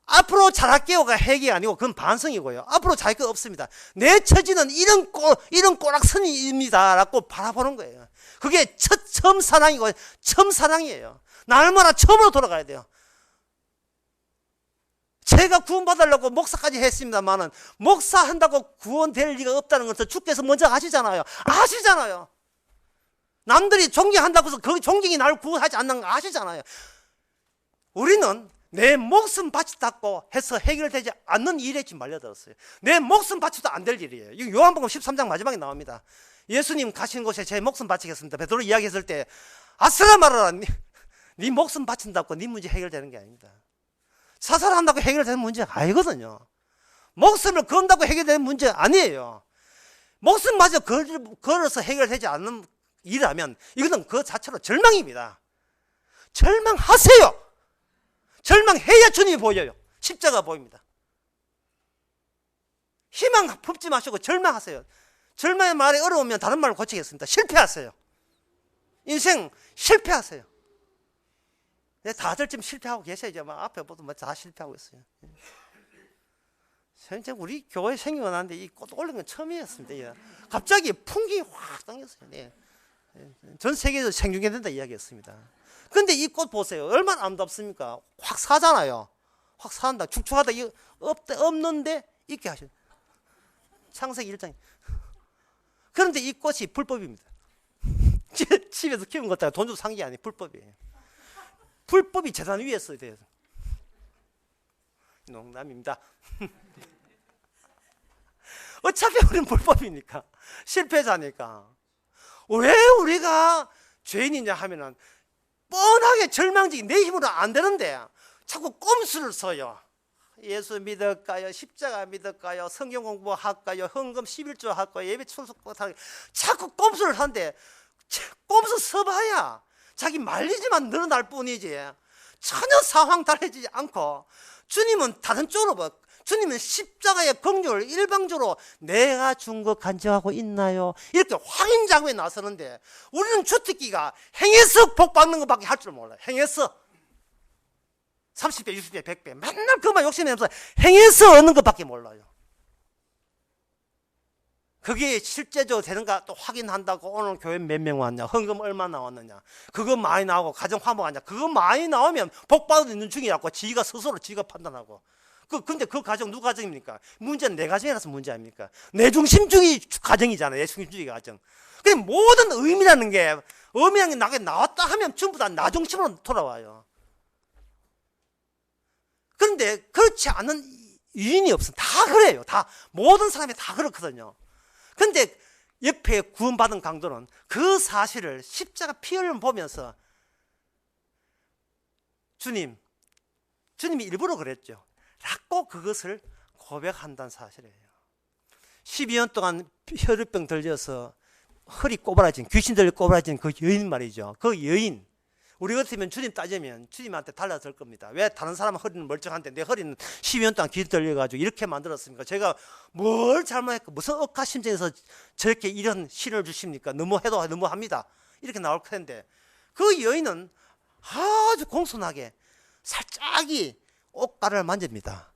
앞으로 잘할게요가 회개가 아니고 그건 반성이고요. 앞으로 잘할 거 없습니다. 내 처지는 이런 꼬락선입니다 라고 바라보는 거예요. 그게 처음 사랑이고 처음 사랑이에요. 날마다 처음으로 돌아가야 돼요. 제가 구원받으려고 목사까지 했습니다만은 목사한다고 구원될 리가 없다는 것을 주께서 먼저 아시잖아요. 남들이 존경한다고 해서 그 존경이 나를 구원하지 않는 거 아시잖아요. 우리는 내 목숨 바치다고 해서 해결되지 않는 일에 지금 말려들었어요. 내 목숨 바쳐도 안 될 일이에요. 이거 요한복음 13장 마지막에 나옵니다. 예수님 가신 곳에 제 목숨 바치겠습니다. 베드로 이야기했을 때 아스라 말하라. 네 목숨 바친다고 네 문제 해결되는 게 아닙니다. 사살한다고 해결되는 문제가 아니거든요. 목숨을 건다고 해결되는 문제 아니에요. 목숨마저 걸어서 해결되지 않는 일이라면 이거는 그 자체로 절망입니다. 절망하세요. 절망해야 주님이 보여요. 십자가 보입니다. 희망 품지 마시고 절망하세요. 절망의 말이 어려우면 다른 말로 고치겠습니다. 실패하세요. 인생 실패하세요. 다들 지금 실패하고 계셔야죠. 앞에 보도 다 실패하고 있어요. 현재 우리 교회 생기고 나는데 이 꽃 올린 건 처음이었습니다. 갑자기 풍기 확 당겼어요. 네. 전 세계에서 생중계된다 이야기했습니다. 근데 이 꽃 보세요. 얼마나 아름답습니까? 확 사잖아요. 확 산다. 축축하다. 없는데 있게 하셔. 창세기 1장. 그런데 이 꽃이 불법입니다. 집에서 키운 것 돈 주고 산 게 아니에요. 불법이에요. 불법이 재단 위에 써야 돼요. 농담입니다. 어차피 우리는 불법이니까, 실패자니까. 왜 우리가 죄인이냐 하면은 뻔하게 절망적인 내 힘으로 안 되는데 자꾸 꼼수를 써요. 예수 믿을까요? 십자가 믿을까요? 성경 공부할까요? 헌금 11조 할까요? 예배 출석부터 할까요? 자꾸 꼼수를 하는데 꼼수 써봐야 자기 말리지만 늘어날 뿐이지 전혀 상황 달라지지 않고, 주님은 다른 쪽으로 봐. 주님은 십자가의 긍휼을 일방적으로 내가 준 거 간직하고 있나요? 이렇게 확인 작업에 나서는데 우리는 주특기가 행해서 복 받는 것밖에 할 줄 몰라요. 행해서 30배, 60배, 100배 맨날 그만 욕심내면서 행해서 얻는 것밖에 몰라요. 그게 실제적으로 되는가 또 확인한다고 오늘 교회 몇 명 왔냐, 헌금 얼마 나왔느냐, 그거 많이 나오고 가정 화목하냐, 그거 많이 나오면 복 받고 있는 중이라고 지가 스스로 지가 판단하고. 근데 그 가정 누구 가정입니까? 문제는 내 가정이라서 문제 아닙니까? 내 중심주의 가정이잖아요. 내 중심주의 가정. 그래 모든 의미라는 게 나게 나왔다 하면 전부 다 나 중심으로 돌아와요. 그런데 그렇지 않은 유인이 없어. 다 그래요. 다 모든 사람이 다 그렇거든요. 그런데 옆에 구원받은 강도는 그 사실을 십자가 피 흘림 보면서 주님이 일부러 그랬죠. 라고 그것을 고백한다는 사실이에요. 12년 동안 혈루병 들려서 허리 꼬부라진, 귀신 들려 꼬부라진 그 여인 말이죠. 그 여인, 우리 같으면 주님 따지면 주님한테 달라들 겁니다. 왜 다른 사람은 허리는 멀쩡한데 내 허리는 12년 동안 귀신 들려가지고 이렇게 만들었습니까? 제가 뭘 잘못했고 무슨 억하심정에서 저렇게 이런 신을 주십니까? 너무해도 너무합니다. 이렇게 나올 텐데 그 여인은 아주 공손하게 살짝이 옷가를 만집니다.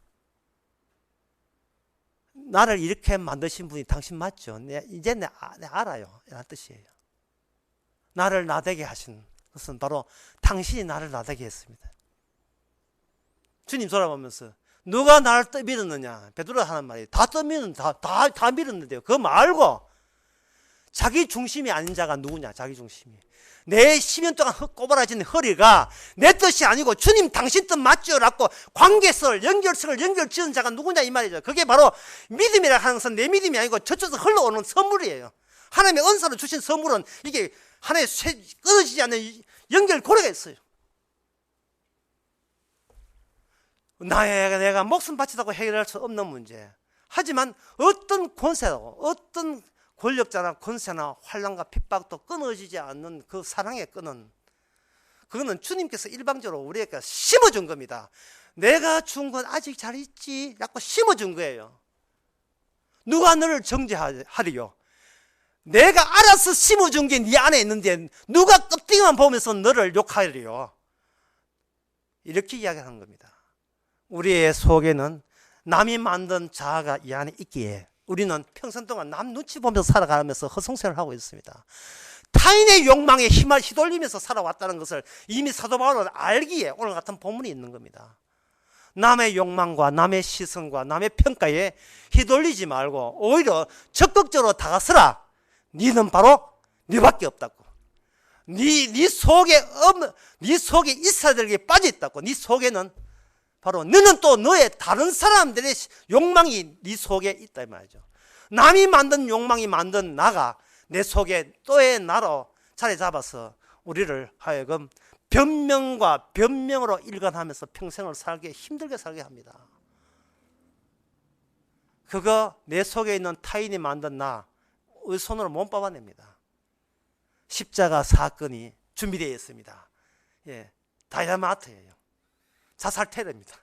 나를 이렇게 만드신 분이 당신 맞죠? 이제 내 알아요. 이런 뜻이에요. 나를 나되게 하신 것은 바로 당신이 나를 나되게 했습니다. 주님 돌아보면서 누가 나를 떠밀었느냐? 베드로가 하는 말이 다 떠밀은 다 밀었는데요. 그거 말고 자기 중심이 아닌 자가 누구냐? 자기 중심이. 내 10년 동안 꼬부라진 허리가 내 뜻이 아니고 주님 당신 뜻 맞죠? 라고 관계성을 연결성을 연결지은 자가 누구냐 이 말이죠. 그게 바로 믿음이라 하는 것은 내 믿음이 아니고 저쪽에서 흘러오는 선물이에요. 하나님의 은사로 주신 선물은 이게 하나의 끊어지지 않는 연결고리가 있어요. 내가 목숨 바치다고 해결할 수 없는 문제. 하지만 어떤 권세라고 어떤 권력자나 권세나 환난과 핍박도 끊어지지 않는 그 사랑의 끈은 그거는 주님께서 일방적으로 우리에게 심어준 겁니다. 내가 준 건 아직 잘 있지 라고 심어준 거예요. 누가 너를 정죄하리요? 내가 알아서 심어준 게 네 안에 있는데 누가 껍데기만 보면서 너를 욕하리요? 이렇게 이야기하는 겁니다. 우리의 속에는 남이 만든 자아가 이 안에 있기에 우리는 평생 동안 남 눈치 보면서 살아가면서 허송세를 하고 있습니다. 타인의 욕망에 휘둘리면서 살아왔다는 것을 이미 사도 바울은 알기에 오늘 같은 본문이 있는 겁니다. 남의 욕망과 남의 시선과 남의 평가에 휘둘리지 말고 오히려 적극적으로 다가서라. 너는 바로 너밖에 없다고. 네 속에 있어야 될 게 빠져 있다고. 네 속에는 바로 너는 또 너의 다른 사람들의 욕망이 네 속에 있다 이 말이죠. 남이 만든 욕망이 만든 나가 내 속에 또의 나로 자리 잡아서 우리를 하여금 변명과 변명으로 일관하면서 평생을 힘들게 살게 합니다. 그거 내 속에 있는 타인이 만든 나의 손으로 못 뽑아냅니다. 십자가 사건이 준비되어 있습니다. 다이아마트예요. 자살 테러입니다.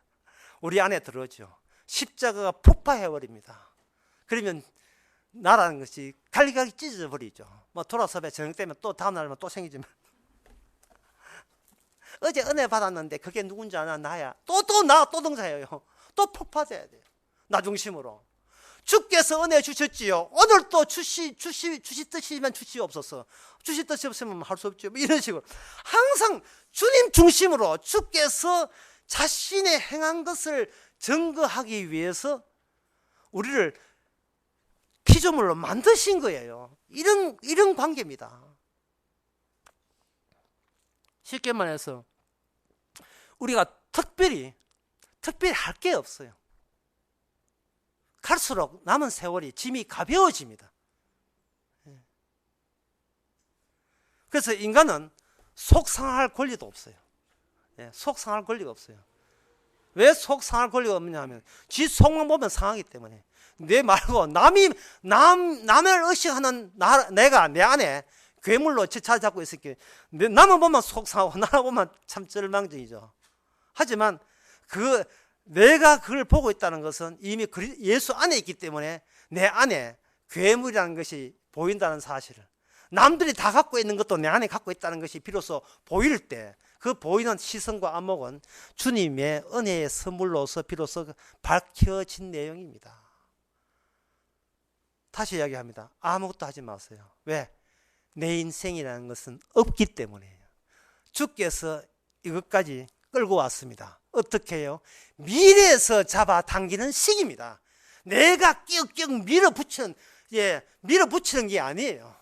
우리 안에 들어오죠. 십자가가 폭파해버립니다. 그러면 나라는 것이 갈기갈기 찢어져 버리죠. 뭐 돌아서면 저녁 되면 또 다음 날면 또 생기지만 어제 은혜 받았는데 그게 누군지 아나? 나야. 또 등장해요. 또 폭파돼야 돼요. 나 중심으로. 주께서 은혜 주셨지요. 오늘 또 주시듯이면 주시옵소서. 주시듯이 없으면 할 수 없죠. 이런 식으로 항상 주님 중심으로 주께서 자신의 행한 것을 증거하기 위해서 우리를 피조물로 만드신 거예요. 이런 관계입니다. 쉽게 말해서 우리가 특별히 할 게 없어요. 갈수록 남은 세월이 짐이 가벼워집니다. 그래서 인간은 속상할 권리도 없어요. 속상할 권리가 없어요. 왜 속상할 권리가 없느냐면 지 속만 보면 상하기 때문에. 내 말고 남을 의식하는 내가 내 안에 괴물로 자리 잡고 있을게. 남을 보면 속상하고 나를 보면 참 절망적이죠. 하지만 내가 그걸 보고 있다는 것은 이미 예수 안에 있기 때문에 내 안에 괴물이라는 것이 보인다는 사실을, 남들이 다 갖고 있는 것도 내 안에 갖고 있다는 것이 비로소 보일 때 그 보이는 시선과 안목은 주님의 은혜의 선물로서 비로소 밝혀진 내용입니다. 다시 이야기합니다. 아무것도 하지 마세요. 왜? 내 인생이라는 것은 없기 때문이에요. 주께서 이것까지 끌고 왔습니다. 어떻게 해요? 미래에서 잡아당기는 시기입니다. 내가 끼역끼역 밀어붙이는 게 아니에요.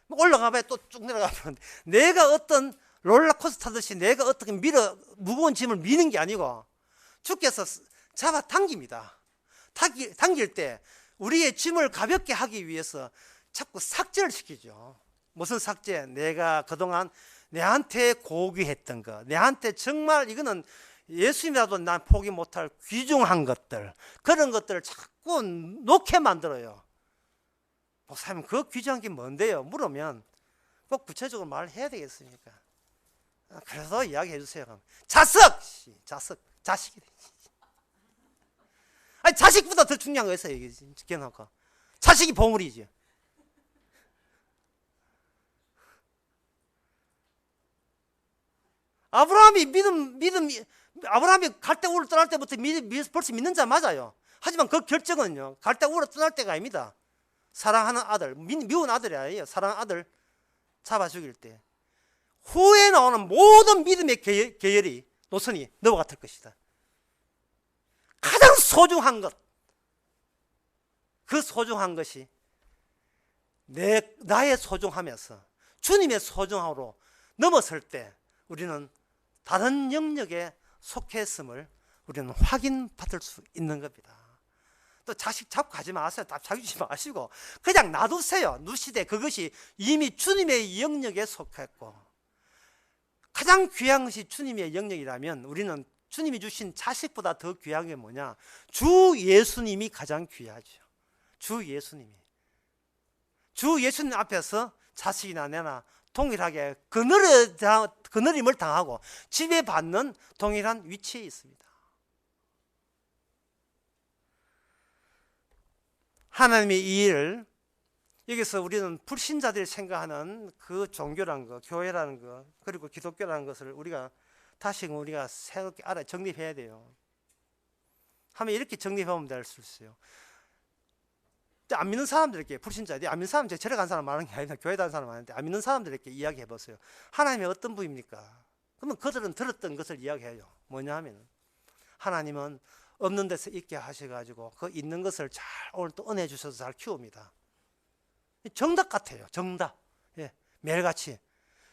올라가봐야 또 쭉 내려가면 내가 어떤 롤러코스터 타듯이 내가 어떻게 무거운 짐을 미는 게 아니고 주께서 잡아당깁니다. 당길 때 우리의 짐을 가볍게 하기 위해서 자꾸 삭제를 시키죠. 무슨 삭제? 내가 그동안 내한테 고귀했던 것, 내한테 정말 이거는 예수님이라도 난 포기 못할 귀중한 것들, 그런 것들을 자꾸 놓게 만들어요. 목사님, 그 귀중한 게 뭔데요? 물으면 꼭 구체적으로 말을 해야 되겠습니까? 그래서 이야기해 주세요. 자식이. 아니, 자식보다 더 중요한 거 있어요. 이게 지켜놓고. 자식이 보물이지. 아브라함이 갈대우를 떠날 때부터 벌써 믿는 자 맞아요. 하지만 그 결정은요, 갈대우를 떠날 때가 아닙니다. 사랑하는 아들, 미운 아들이 아니에요. 사랑하는 아들 잡아 죽일 때. 후에 나오는 모든 믿음의 계열이, 노선이 너와 같을 것이다. 가장 소중한 것, 그 소중한 것이 나의 소중함에서 주님의 소중함으로 넘어설 때 우리는 다른 영역에 속했음을 우리는 확인받을 수 있는 겁니다. 또 자식 잡고 가지 마세요. 자기 주지 마시고 그냥 놔두세요. 누시되 그것이 이미 주님의 영역에 속했고, 가장 귀한 것이 주님의 영역이라면 우리는 주님이 주신 자식보다 더 귀한 게 뭐냐? 주 예수님이 가장 귀하죠. 주 예수님 앞에서 자식이나 내나 동일하게 그늘임을 당하고 지배받는 동일한 위치에 있습니다. 하나님의 이 일을 여기서 우리는 불신자들이 생각하는 그 종교라는 거, 교회라는 거, 그리고 기독교라는 것을 우리가 새롭게 정립해야 돼요. 하면 이렇게 정립하면 될 수 있어요. 안 믿는 사람들에게, 불신자들이 안 믿는 사람들, 절에 간 사람 많은 게 아니라 교회 다니는 사람 많은데 안 믿는 사람들에게 이야기해 보세요. 하나님이 어떤 분입니까? 그러면 그들은 들었던 것을 이야기해요. 뭐냐 하면 하나님은 없는 데서 있게 하셔가지고 그 있는 것을 잘 오늘 또 은혜 주셔서 잘 키웁니다. 정답 같아요. 정답. 예, 매일같이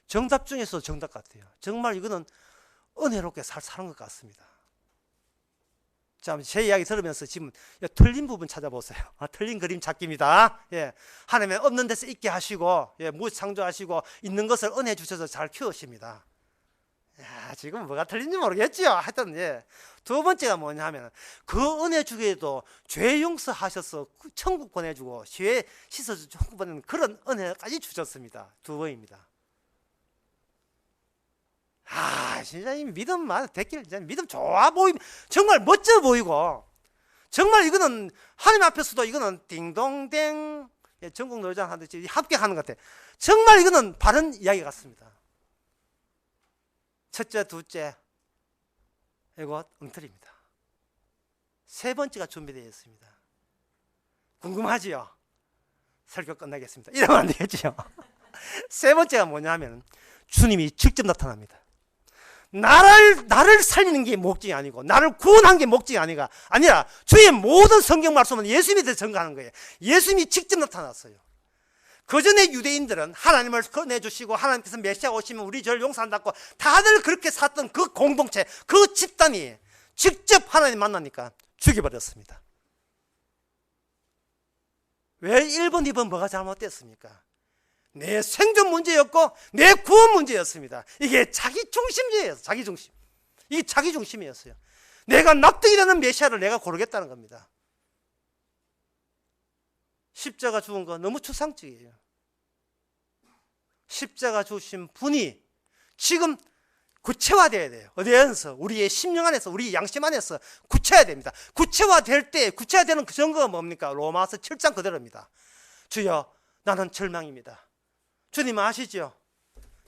정답 중에서 정답 같아요. 정말 이거는 은혜롭게 사는 것 같습니다. 자, 제 이야기 들으면서 지금 틀린 부분 찾아보세요. 틀린 그림 찾기입니다. 예, 하나님은 없는 데서 있게 하시고, 무창조하시고 있는 것을 은혜 주셔서 잘 키우십니다. 야, 지금 뭐가 틀린지 모르겠죠. 하여튼 두 번째가 뭐냐 하면 그 은혜 주기에도 죄 용서하셔서 천국 보내주고 죄 씻어서 천국 보내는 그런 은혜까지 주셨습니다. 두 번입니다. 진짜 이 믿음만 됐길, 믿음 좋아 보이고 정말 멋져 보이고, 정말 이거는 하나님 앞에서도 이거는 딩동댕 전국 노래장 하듯이 합격하는 것 같아. 정말 이거는 바른 이야기 같습니다. 첫째, 둘째, 이거 엉터리입니다. 세 번째가 준비되어 있습니다. 궁금하지요? 설교 끝나겠습니다. 이러면 안 되겠죠? 세 번째가 뭐냐 하면 주님이 직접 나타납니다. 나를 살리는 게 목적이 아니고 나를 구원한 게 목적이 아니라 주의 모든 성경 말씀은 예수님에 대해서 전가하는 거예요. 예수님이 직접 나타났어요. 그 전에 유대인들은 하나님을 꺼내주시고 하나님께서 메시아 오시면 우리 죄를 용서한다고 다들 그렇게 살았던 그 공동체, 그 집단이 직접 하나님 만나니까 죽여버렸습니다. 왜 1번, 2번 뭐가 잘못됐습니까? 내 생존 문제였고 내 구원 문제였습니다. 이게 자기중심주의예요. 자기중심. 이게 자기중심이었어요. 내가 납득이 되는 메시아를 내가 고르겠다는 겁니다. 십자가 죽은 거 너무 추상적이에요. 십자가 죽으신 분이 지금 구체화되어야 돼요. 어디에서? 우리의 심령 안에서, 우리 양심 안에서 구체화해야 됩니다. 구체화될 때, 구체화되는 그 증거가 뭡니까? 로마서 7장 그대로입니다. 주여, 나는 절망입니다. 주님 아시죠?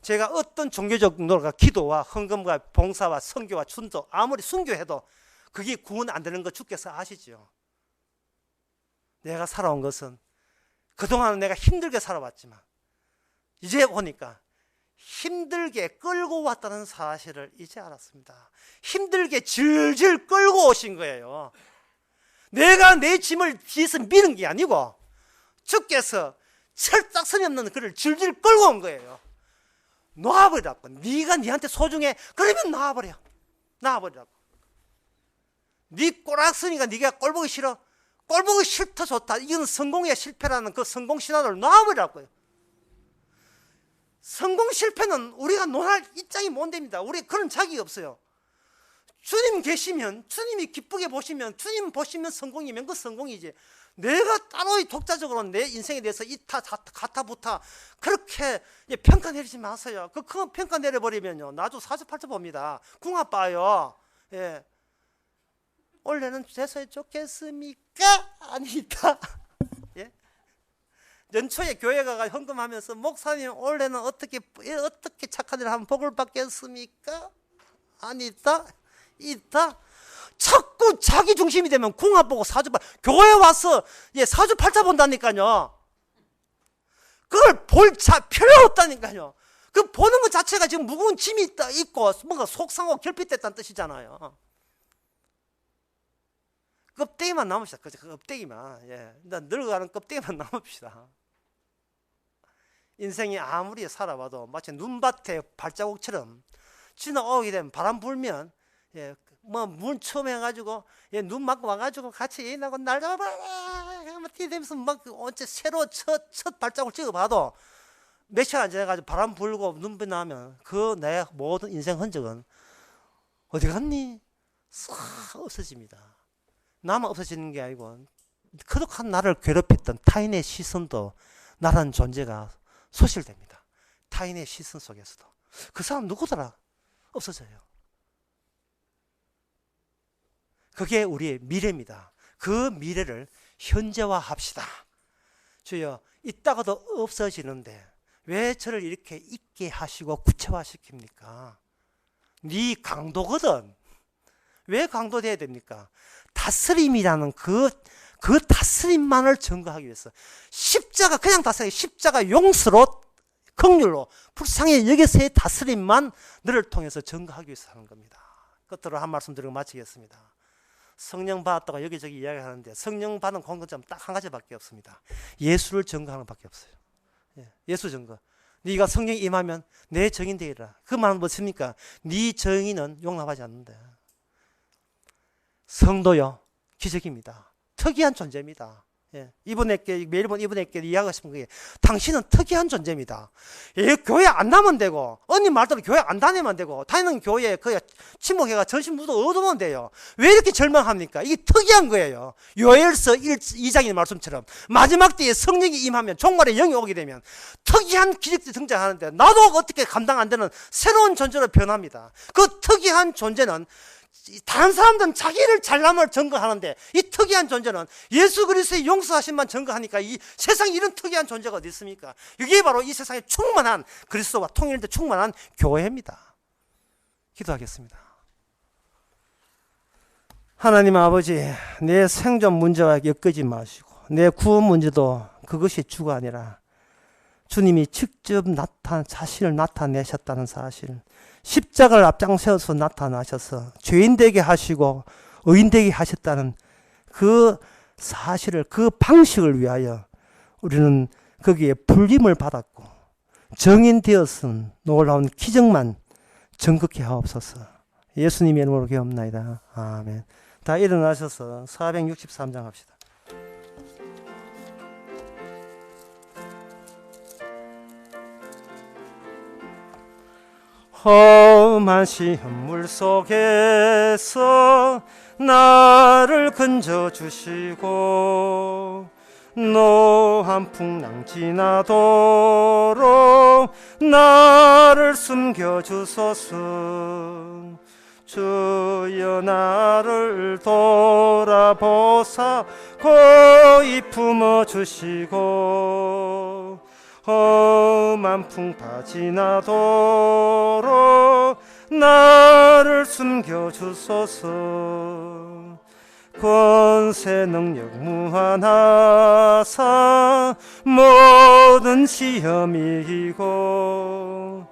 제가 어떤 종교적 노력과 기도와 헌금과 봉사와 선교와 춘도 아무리 순교해도 그게 구원 안 되는 거 주께서 아시죠? 내가 살아온 것은 그동안은 내가 힘들게 살아왔지만 이제 보니까 힘들게 끌고 왔다는 사실을 이제 알았습니다. 힘들게 질질 끌고 오신 거예요. 내가 내 짐을 뒤에서 미는 게 아니고 주께서 철딱선이 없는 그를 질질 끌고 온 거예요. 놔버리라고. 네가 네한테 소중해. 그러면 놔버리라고. 네 꼬락서니까 네가 꼴보기 싫어. 꼴보기 싫다 좋다. 이건 성공이야 실패라는 그 성공 신화를 놔버리라고요. 성공 실패는 우리가 논할 입장이 못 됩니다. 우리 그런 자격이 없어요. 주님 계시면, 주님이 기쁘게 보시면, 주님 보시면 성공이면 그 성공이지. 내가 따로 독자적으로 내 인생에 대해서 이타 가타부타 그렇게 평가 내리지 마세요. 그 평가 내려버리면요 나도 사주팔자 봅니다. 궁합 봐요. 예. 원래는 제사에 좋겠습니까? 아니다. 예? 연초에 교회 가가 헌금하면서 목사님 올해는 어떻게 착한 일을 하면 복을 받겠습니까? 아니다. 있다. 자꾸 자기 중심이 되면 궁합 보고 사주팔 교회 와서 사주팔자 본다니까요. 그걸 볼 필요 없다니까요. 그 보는 것 자체가 지금 무거운 짐이 있고 뭔가 속상하고 결핍됐다는 뜻이잖아요. 껍데기만 남읍시다. 그 껍데기만. 늙어가는 껍데기만 남읍시다. 인생이 아무리 살아봐도 마치 눈밭에 발자국처럼 지나오게 되면 바람 불면 문 처음 해가지고 눈 맞고 와가지고 같이 얘기하고 날 잡아봐라 뛰어대면서 막 언제 새로 첫 발자국을 찍어봐도 며칠 안 지나가지고 바람 불고 눈비 나면 그 내 모든 인생 흔적은 어디 갔니? 싹 없어집니다. 나만 없어지는 게 아니고 그독한 나를 괴롭혔던 타인의 시선도 나라는 존재가 소실됩니다. 타인의 시선 속에서도 그 사람 누구더라? 없어져요. 그게 우리의 미래입니다. 그 미래를 현재화합시다. 주여 있다가도 없어지는데 왜 저를 이렇게 있게 하시고 구체화시킵니까? 네 강도거든. 왜 강도돼야 됩니까? 다스림이라는 그 다스림만을 증거하기 위해서 십자가 그냥 다스림 십자가 용서로 긍휼로 불쌍히 여기서의 다스림만 너를 통해서 증거하기 위해서 하는 겁니다. 끝으로 한 말씀 드리고 마치겠습니다. 성령 받았다고 여기저기 이야기하는데 성령 받은 공통점 딱 한 가지밖에 없습니다. 예수를 증거하는 것밖에 없어요. 예수 증거. 네가 성령이 임하면 내 증인 되리라. 그 말은 무엇입니까? 네 증인은 용납하지 않는다. 성도요 기적입니다. 특이한 존재입니다. 이분에게 매일본 이분에게 이야기하시는 게 당신은 특이한 존재입니다. 교회 안 나면 되고 언니 말대로 교회 안 다니면 되고 다니는 교회에 그 침묵회가 전신 무도 얻으면 돼요. 왜 이렇게 절망합니까? 이게 특이한 거예요. 요엘서 2장의 말씀처럼 마지막 때에 성령이 임하면 종말에 영이 오게 되면 특이한 기적들이 등장하는데 나도 어떻게 감당 안 되는 새로운 존재로 변합니다. 그 특이한 존재는 다른 사람들은 자기를 잘남을 증거하는데 이 특이한 존재는 예수 그리스도의 용서하심만 증거하니까 이 세상에 이런 특이한 존재가 어디 있습니까? 이게 바로 이 세상에 충만한 그리스도와 통일된 충만한 교회입니다. 기도하겠습니다. 하나님 아버지, 내 생존 문제와 엮이지 마시고 내 구원 문제도 그것이 주가 아니라 주님이 직접 자신을 나타내셨다는 사실, 십자가를 앞장세워서 나타나셔서 죄인 되게 하시고 의인 되게 하셨다는 그 사실을, 그 방식을 위하여 우리는 거기에 불림을 받았고 정인 되었은 놀라운 기적만 전극케 하옵소서. 예수님의 이름으로 기도합나이다. 아멘. 다 일어나셔서 463장 합시다. 험한 시험물 속에서 나를 건져주시고 노한 풍랑 지나도록 나를 숨겨주소서. 주여 나를 돌아보사 고이 품어주시고 험한 풍파 지나도록 나를 숨겨주소서. 권세 능력 무한하사 모든 시험이 이기고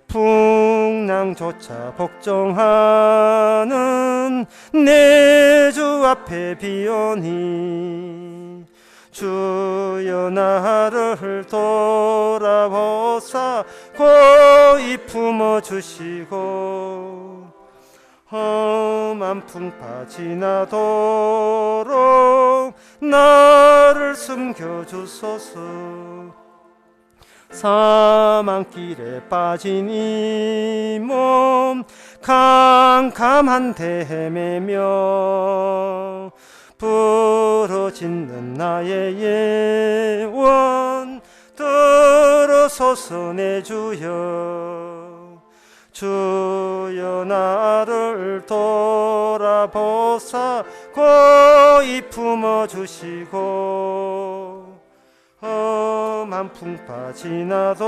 풍랑조차 복종하는 내 주 앞에 비오니 주여 나를 돌아보사 고이 품어주시고 험한 풍파 지나도록 나를 숨겨주소서. 사망길에 빠진 이 몸 캄캄한데 헤매며 부러짓는 나의 예원 들어서서 내 주여. 주여 나를 돌아보사 고이 품어주시고 험한 풍파 지나도록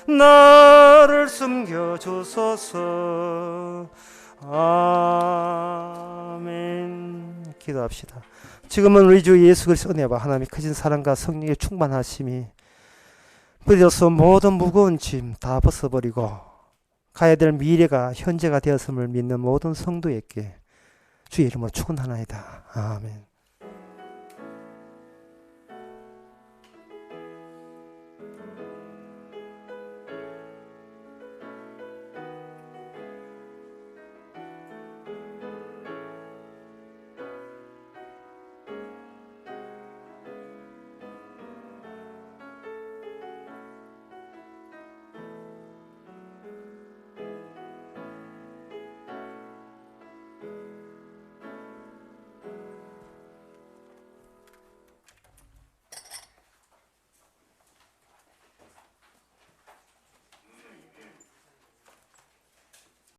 나를 숨겨주소서. 아멘. 기도합시다. 지금은 우리 주 예수 그리스도의 은혜와 하나님의 크신 사랑과 성령의 충만하심이 부딪혀서 모든 무거운 짐 다 벗어버리고 가야 될 미래가 현재가 되었음을 믿는 모든 성도에게 주의 이름으로 축원하나이다. 아멘.